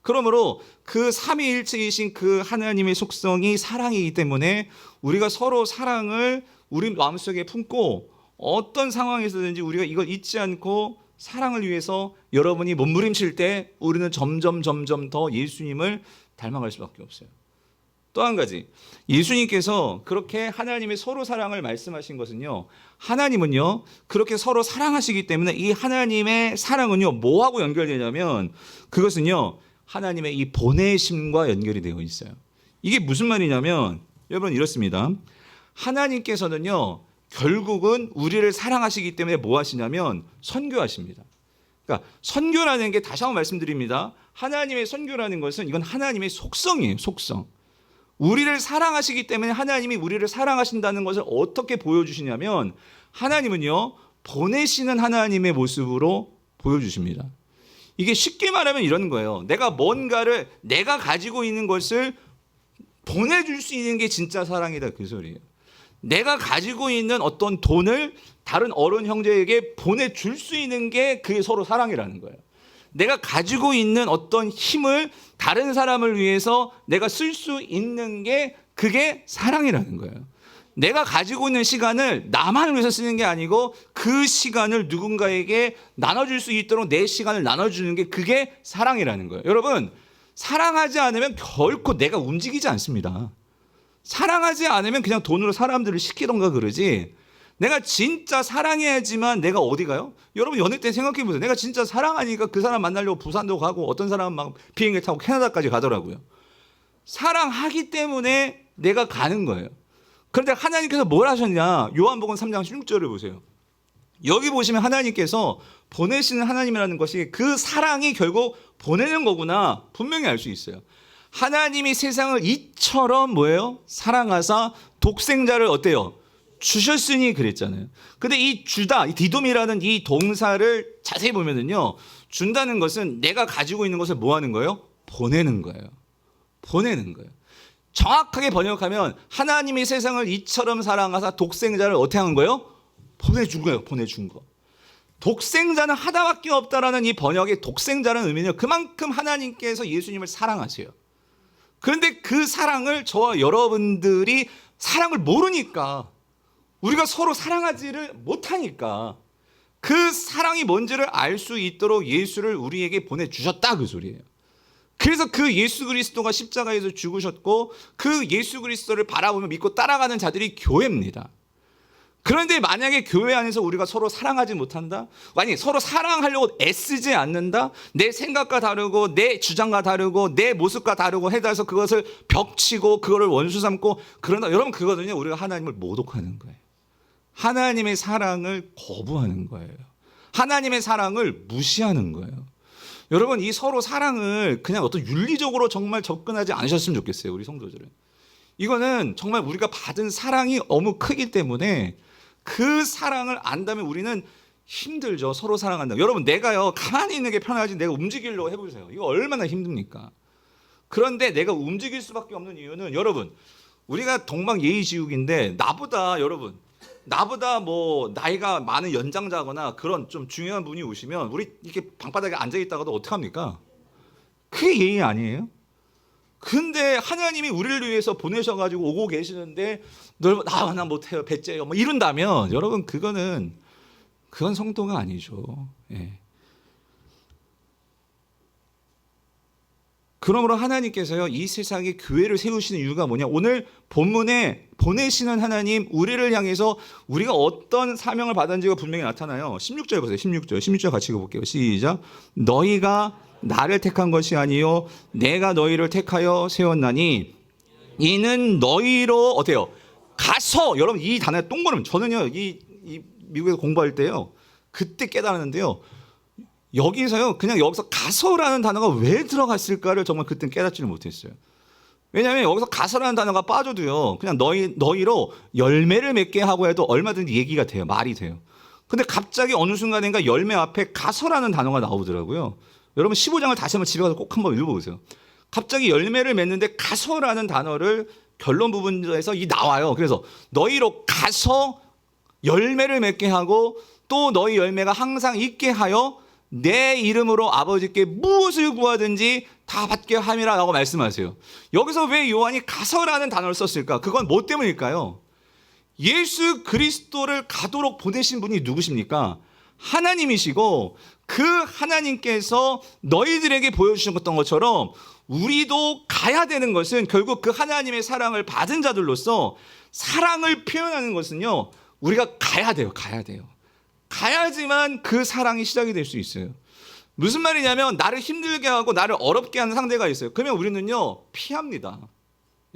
그러므로 그 삼위일체이신 그 하나님의 속성이 사랑이기 때문에 우리가 서로 사랑을 우리 마음속에 품고 어떤 상황에서든지 우리가 이걸 잊지 않고 사랑을 위해서 여러분이 몸부림칠 때 우리는 점점 더 예수님을 닮아갈 수밖에 없어요. 또 한 가지, 예수님께서 그렇게 하나님의 서로 사랑을 말씀하신 것은요, 하나님은요 그렇게 서로 사랑하시기 때문에 이 하나님의 사랑은요 뭐하고 연결되냐면, 그것은요 하나님의 이 보내심과 연결이 되어 있어요. 이게 무슨 말이냐면, 여러분 이렇습니다. 하나님께서는요 결국은 우리를 사랑하시기 때문에 뭐 하시냐면 선교하십니다. 그러니까 선교라는 게, 다시 한번 말씀드립니다, 하나님의 선교라는 것은 이건 하나님의 속성이에요. 속성. 우리를 사랑하시기 때문에 하나님이 우리를 사랑하신다는 것을 어떻게 보여주시냐면, 하나님은요 보내시는 하나님의 모습으로 보여주십니다. 이게 쉽게 말하면 이런 거예요. 내가 뭔가를, 내가 가지고 있는 것을 보내줄 수 있는 게 진짜 사랑이다, 그 소리예요. 내가 가지고 있는 어떤 돈을 다른 어른 형제에게 보내줄 수 있는 게 그게 서로 사랑이라는 거예요. 내가 가지고 있는 어떤 힘을 다른 사람을 위해서 내가 쓸 수 있는 게 그게 사랑이라는 거예요. 내가 가지고 있는 시간을 나만을 위해서 쓰는 게 아니고 그 시간을 누군가에게 나눠줄 수 있도록 내 시간을 나눠주는 게 그게 사랑이라는 거예요. 여러분, 사랑하지 않으면 결코 내가 움직이지 않습니다. 사랑하지 않으면 그냥 돈으로 사람들을 시키던가 그러지, 내가 진짜 사랑해야지만 내가 어디 가요? 여러분 연애 때 생각해 보세요. 내가 진짜 사랑하니까 그 사람 만나려고 부산도 가고 어떤 사람은 막 비행기 타고 캐나다까지 가더라고요. 사랑하기 때문에 내가 가는 거예요. 그런데 하나님께서 뭘 하셨냐? 요한복음 3장 16절을 보세요. 여기 보시면 하나님께서 보내시는 하나님이라는 것이 그 사랑이 결국 보내는 거구나 분명히 알 수 있어요. 하나님이 세상을 이처럼 뭐예요? 사랑하사 독생자를 어때요? 주셨으니 그랬잖아요. 근데 이 주다, 이 디돔이라는 이 동사를 자세히 보면은요, 준다는 것은 내가 가지고 있는 것을 뭐 하는 거예요? 보내는 거예요. 보내는 거예요. 정확하게 번역하면 하나님이 세상을 이처럼 사랑하사 독생자를 어떻게 한 거예요? 보내준 거예요. 보내준 거. 독생자는 하나밖에 없다라는 이 번역의 독생자라는 의미는 그만큼 하나님께서 예수님을 사랑하세요. 그런데 그 사랑을 저와 여러분들이 사랑을 모르니까, 우리가 서로 사랑하지를 못하니까 그 사랑이 뭔지를 알 수 있도록 예수를 우리에게 보내주셨다, 그 소리예요. 그래서 그 예수 그리스도가 십자가에서 죽으셨고 그 예수 그리스도를 바라보며 믿고 따라가는 자들이 교회입니다. 그런데 만약에 교회 안에서 우리가 서로 사랑하지 못한다? 아니, 서로 사랑하려고 애쓰지 않는다? 내 생각과 다르고 내 주장과 다르고 내 모습과 다르고 해서 그것을 벽치고 그거를 원수 삼고 그런다. 여러분, 그거는요, 우리가 하나님을 모독하는 거예요. 하나님의 사랑을 거부하는 거예요. 하나님의 사랑을 무시하는 거예요. 여러분, 이 서로 사랑을 그냥 어떤 윤리적으로 정말 접근하지 않으셨으면 좋겠어요, 우리 성도들은. 이거는 정말 우리가 받은 사랑이 너무 크기 때문에 그 사랑을 안다면 우리는 힘들죠. 서로 사랑한다. 여러분, 내가요, 가만히 있는 게 편하지 내가 움직이려고 해보세요. 이거 얼마나 힘듭니까? 그런데 내가 움직일 수밖에 없는 이유는, 여러분, 우리가 동방예의지국인데 나보다 뭐 나이가 많은 연장자거나 그런 좀 중요한 분이 오시면 우리 이렇게 방바닥에 앉아 있다가도 어떡합니까? 그게 예의 아니에요? 근데 하나님이 우리를 위해서 보내셔가지고 오고 계시는데 나 못해요, 배째요, 뭐 이런다면 여러분, 그건 성도가 아니죠. 예. 그러므로 하나님께서요, 이 세상에 교회를 세우시는 이유가 뭐냐? 오늘 본문에 보내시는 하나님, 우리를 향해서 우리가 어떤 사명을 받았는지가 분명히 나타나요. 16절 보세요. 16절 같이 읽어볼게요. 시작. 너희가 나를 택한 것이 아니요 내가 너희를 택하여 세웠나니 이는 너희로 어때요? 가서. 여러분, 이 단어에 동그라미. 저는요, 이 미국에서 공부할 때요, 그때 깨달았는데요, 여기서요, 그냥 여기서 가서라는 단어가 왜 들어갔을까를 정말 그때는 깨닫지를 못했어요. 왜냐하면 여기서 가서라는 단어가 빠져도요, 그냥 너희로 열매를 맺게 하고 해도 얼마든지 얘기가 돼요. 말이 돼요. 근데 갑자기 어느 순간인가 열매 앞에 가서라는 단어가 나오더라고요. 여러분, 15장을 다시 한번 집에 가서 꼭 한번 읽어보세요. 갑자기 열매를 맺는데 가서라는 단어를 결론 부분에서 나와요. 그래서 너희로 가서 열매를 맺게 하고 또 너희 열매가 항상 있게 하여 내 이름으로 아버지께 무엇을 구하든지 다 받게 함이라고 말씀하세요. 여기서 왜 요한이 가서라는 단어를 썼을까? 그건 뭐 때문일까요? 예수 그리스도를 가도록 보내신 분이 누구십니까? 하나님이시고, 그 하나님께서 너희들에게 보여주셨던 것처럼 우리도 가야 되는 것은, 결국 그 하나님의 사랑을 받은 자들로서 사랑을 표현하는 것은요, 우리가 가야 돼요. 가야지만 그 사랑이 시작이 될 수 있어요. 무슨 말이냐면, 나를 힘들게 하고 나를 어렵게 하는 상대가 있어요. 그러면 우리는요, 피합니다.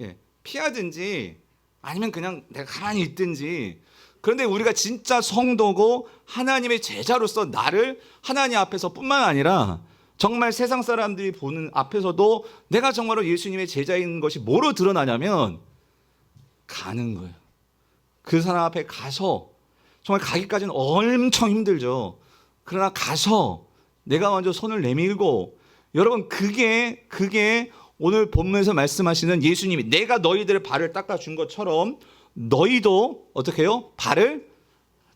예, 피하든지 아니면 그냥 내가 가만히 있든지. 그런데 우리가 진짜 성도고 하나님의 제자로서 나를 하나님 앞에서 뿐만 아니라 정말 세상 사람들이 보는 앞에서도 내가 정말로 예수님의 제자인 것이 뭐로 드러나냐면, 가는 거예요. 그 사람 앞에 가서, 정말 가기까지는 엄청 힘들죠. 그러나 가서 내가 먼저 손을 내밀고, 여러분, 그게 오늘 본문에서 말씀하시는 예수님이 내가 너희들의 발을 닦아준 것처럼 너희도 어떻게 해요? 발을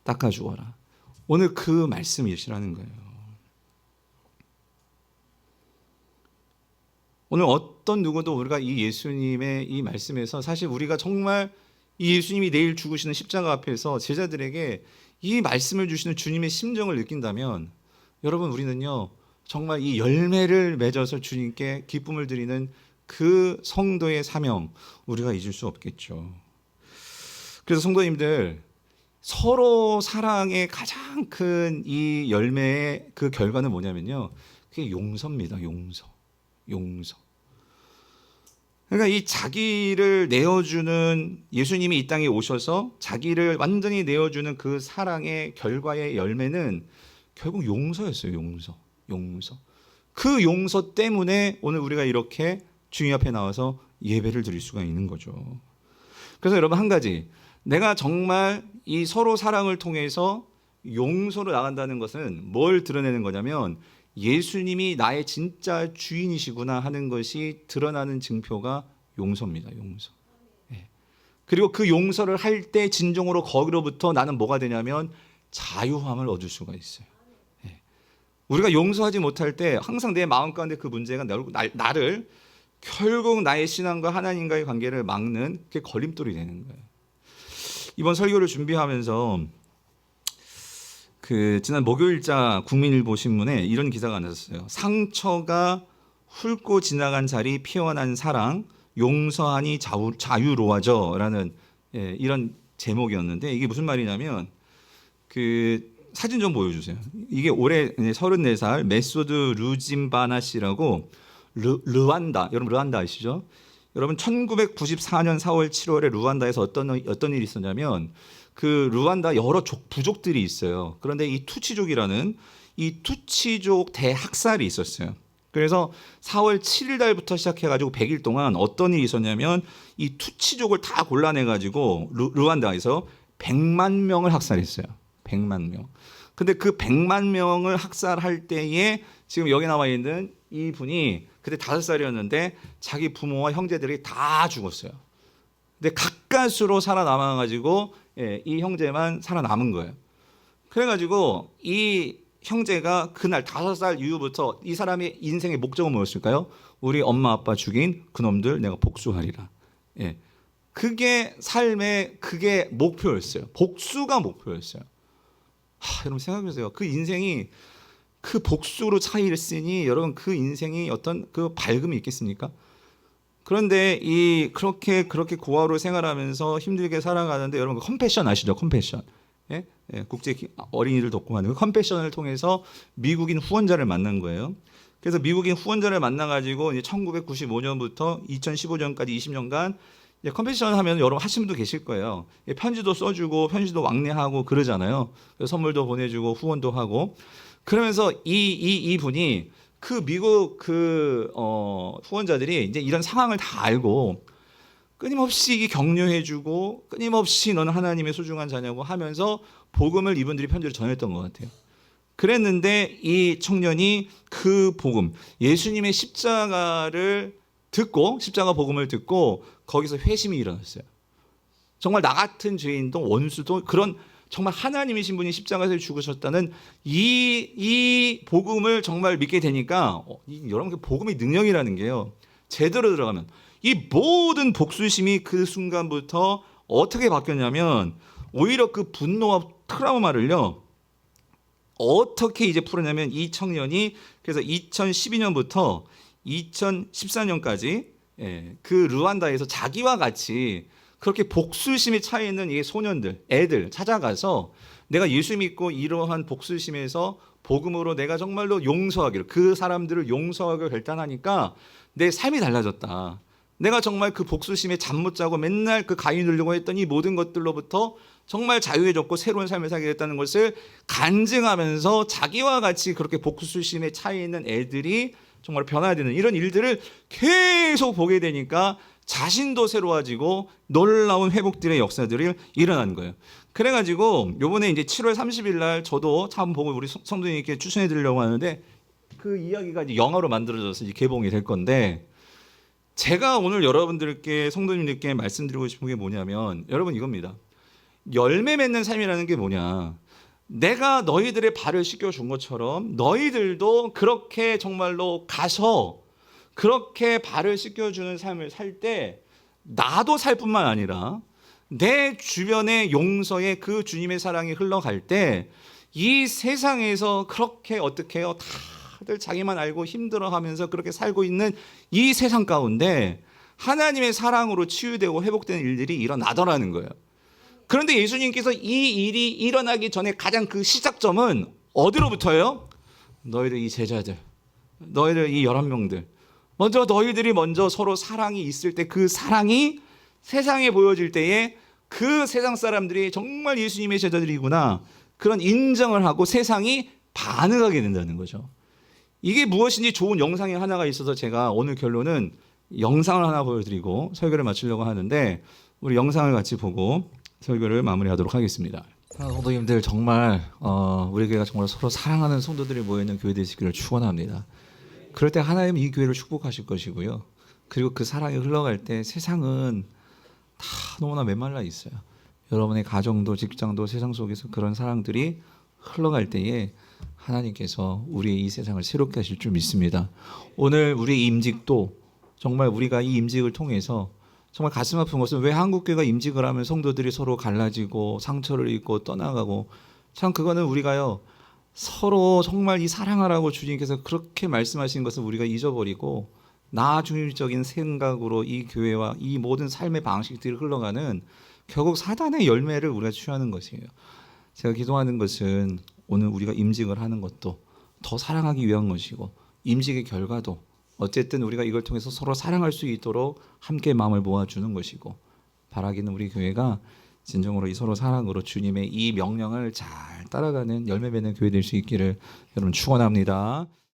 닦아주어라. 오늘 그 말씀이시라는 거예요. 오늘 어떤 누구도 우리가 이 예수님의 이 말씀에서, 사실 우리가 정말 이 예수님이 내일 죽으시는 십자가 앞에서 제자들에게 이 말씀을 주시는 주님의 심정을 느낀다면, 여러분, 우리는요, 정말 이 열매를 맺어서 주님께 기쁨을 드리는 그 성도의 사명, 우리가 잊을 수 없겠죠. 그래서 성도님들, 서로 사랑의 가장 큰 이 열매의 그 결과는 뭐냐면요, 그게 용서입니다. 용서. 그러니까 이 자기를 내어주는, 예수님이 이 땅에 오셔서 자기를 완전히 내어주는 그 사랑의 결과의 열매는 결국 용서였어요. 용서. 그 용서 때문에 오늘 우리가 이렇게 주님 앞에 나와서 예배를 드릴 수가 있는 거죠. 그래서 여러분, 한 가지, 내가 정말 이 서로 사랑을 통해서 용서로 나간다는 것은 뭘 드러내는 거냐면, 예수님이 나의 진짜 주인이시구나 하는 것이 드러나는 증표가 용서입니다. 용서. 예. 그리고 그 용서를 할 때 진정으로 거기로부터 나는 뭐가 되냐면 자유함을 얻을 수가 있어요. 우리가 용서하지 못할 때 항상 내 마음 가운데 그 문제가 나를 결국 나의 신앙과 하나님과의 관계를 막는 게 걸림돌이 되는 거예요. 이번 설교를 준비하면서 지난 목요일자 국민일보 신문에 이런 기사가 나왔어요. 상처가 훑고 지나간 자리 피어난 사랑, 용서하니 자유로워져라는 이런 제목이었는데, 이게 무슨 말이냐면 사진 좀 보여주세요. 이게 올해 34살 메소드 루짐바나 씨라고 르완다, 여러분 르완다 아시죠? 여러분 1994년 4월 7월에 루완다에서 어떤 일이 있었냐면, 그 루완다 여러 부족들이 있어요. 그런데 이 투치족이라는 이 투치족 대학살이 있었어요. 그래서 4월 7일 날부터 시작해가지고 100일 동안 어떤 일이 있었냐면, 이 투치족을 다 골라내가지고 루완다에서 100만 명을 학살했어요. 100만 명. 근데 그 100만 명을 학살할 때에 지금 여기 나와 있는 이 분이 그때 5살이었는데 자기 부모와 형제들이 다 죽었어요. 근데 가까스로 살아남아가지고 이 형제만 살아남은 거예요. 그래가지고 이 형제가 그날 5살 이후부터 이 사람의 인생의 목적은 뭐였을까요? 우리 엄마 아빠 죽인 그놈들 내가 복수하리라. 그게 삶의 그게 목표였어요. 복수가 목표였어요. 여러분 생각해보세요. 그 인생이 그 복수로 차이했으니 여러분 그 인생이 어떤 그 밝음이 있겠습니까? 그런데 그렇게 고아로 생활하면서 힘들게 살아가는데, 여러분 컴패션 아시죠? 컴패션. 국제 어린이들 돕고 하는 그 컴패션을 통해서 미국인 후원자를 만난 거예요. 그래서 미국인 후원자를 만나가지고 이제 1995년부터 2015년까지 20년간 컴패션 하면 여러분 하신 분도 계실 거예요. 편지도 써주고 편지도 왕래하고 그러잖아요. 선물도 보내주고 후원도 하고. 그러면서 이 분이 그 미국 후원자들이 이제 이런 상황을 다 알고 끊임없이 격려해주고 끊임없이 너는 하나님의 소중한 자냐고 하면서 복음을 이분들이 편지로 전했던 것 같아요. 그랬는데 이 청년이 그 복음, 예수님의 십자가 복음을 듣고 거기서 회심이 일어났어요. 정말 나 같은 죄인도 원수도 그런 정말 하나님이신 분이 십자가에서 죽으셨다는 이 복음을 정말 믿게 되니까 여러분 그 복음의 능력이라는 게요, 제대로 들어가면 이 모든 복수심이 그 순간부터 어떻게 바뀌었냐면, 오히려 그 분노와 트라우마를요 어떻게 이제 풀었냐면, 이 청년이 그래서 2012년부터 2014년까지 그 르완다에서 자기와 같이 그렇게 복수심이 차 있는 이 애들 찾아가서 내가 예수 믿고 이러한 복수심에서 복음으로 내가 정말로 용서하기를, 그 사람들을 용서하기로 결단하니까 내 삶이 달라졌다. 내가 정말 그 복수심에 잠 못 자고 맨날 그 가위 누르려고 했던 이 모든 것들로부터 정말 자유해졌고 새로운 삶을 살게 됐다는 것을 간증하면서 자기와 같이 그렇게 복수심에 차 있는 애들이 정말 변화되는 이런 일들을 계속 보게 되니까 자신도 새로워지고 놀라운 회복들의 역사들이 일어난 거예요. 그래가지고 요번에 이제 7월 30일 날 저도 참 보고 우리 성도님께 추천해 드리려고 하는데, 그 이야기가 이제 영화로 만들어져서 이제 개봉이 될 건데, 제가 오늘 여러분들께 성도님들께 말씀드리고 싶은 게 뭐냐면, 여러분 이겁니다. 열매 맺는 삶이라는 게 뭐냐? 내가 너희들의 발을 씻겨준 것처럼 너희들도 그렇게 정말로 가서 그렇게 발을 씻겨주는 삶을 살 때 나도 살 뿐만 아니라 내 주변의 용서의 그 주님의 사랑이 흘러갈 때 이 세상에서 그렇게 어떻게 해요? 다들 자기만 알고 힘들어하면서 그렇게 살고 있는 이 세상 가운데 하나님의 사랑으로 치유되고 회복되는 일들이 일어나더라는 거예요. 그런데 예수님께서 이 일이 일어나기 전에 가장 그 시작점은 어디로부터예요? 너희들 이 제자들, 너희들 이 11명들, 너희들이 먼저 서로 사랑이 있을 때, 그 사랑이 세상에 보여질 때에 그 세상 사람들이 정말 예수님의 제자들이구나, 그런 인정을 하고 세상이 반응하게 된다는 거죠. 이게 무엇인지 좋은 영상이 하나가 있어서 제가 오늘 결론은 영상을 하나 보여드리고 설교를 마치려고 하는데, 우리 영상을 같이 보고 설교를 마무리하도록 하겠습니다. 성도님들, 정말 우리 교회가 정말 서로 사랑하는 성도들이 모여있는 교회 되시기를 축원합니다. 그럴 때 하나님은 이 교회를 축복하실 것이고요. 그리고 그 사랑이 흘러갈 때 세상은 다 너무나 메말라 있어요. 여러분의 가정도 직장도 세상 속에서 그런 사랑들이 흘러갈 때에 하나님께서 우리의 이 세상을 새롭게 하실 줄 믿습니다. 오늘 우리의 임직도 정말 우리가 이 임직을 통해서 정말 가슴 아픈 것은 왜 한국교회가 임직을 하면 성도들이 서로 갈라지고 상처를 입고 떠나가고, 참 그거는 우리가요 서로 정말 이 사랑하라고 주님께서 그렇게 말씀하신 것을 우리가 잊어버리고 나중일적인 생각으로 이 교회와 이 모든 삶의 방식들이 흘러가는 결국 사단의 열매를 우리가 취하는 것이에요. 제가 기도하는 것은 오늘 우리가 임직을 하는 것도 더 사랑하기 위한 것이고, 임직의 결과도 어쨌든 우리가 이걸 통해서 서로 사랑할 수 있도록 함께 마음을 모아주는 것이고, 바라기는 우리 교회가 진정으로 이 서로 사랑으로 주님의 이 명령을 잘 따라가는 열매 맺는 교회 될 수 있기를 여러분 축원합니다.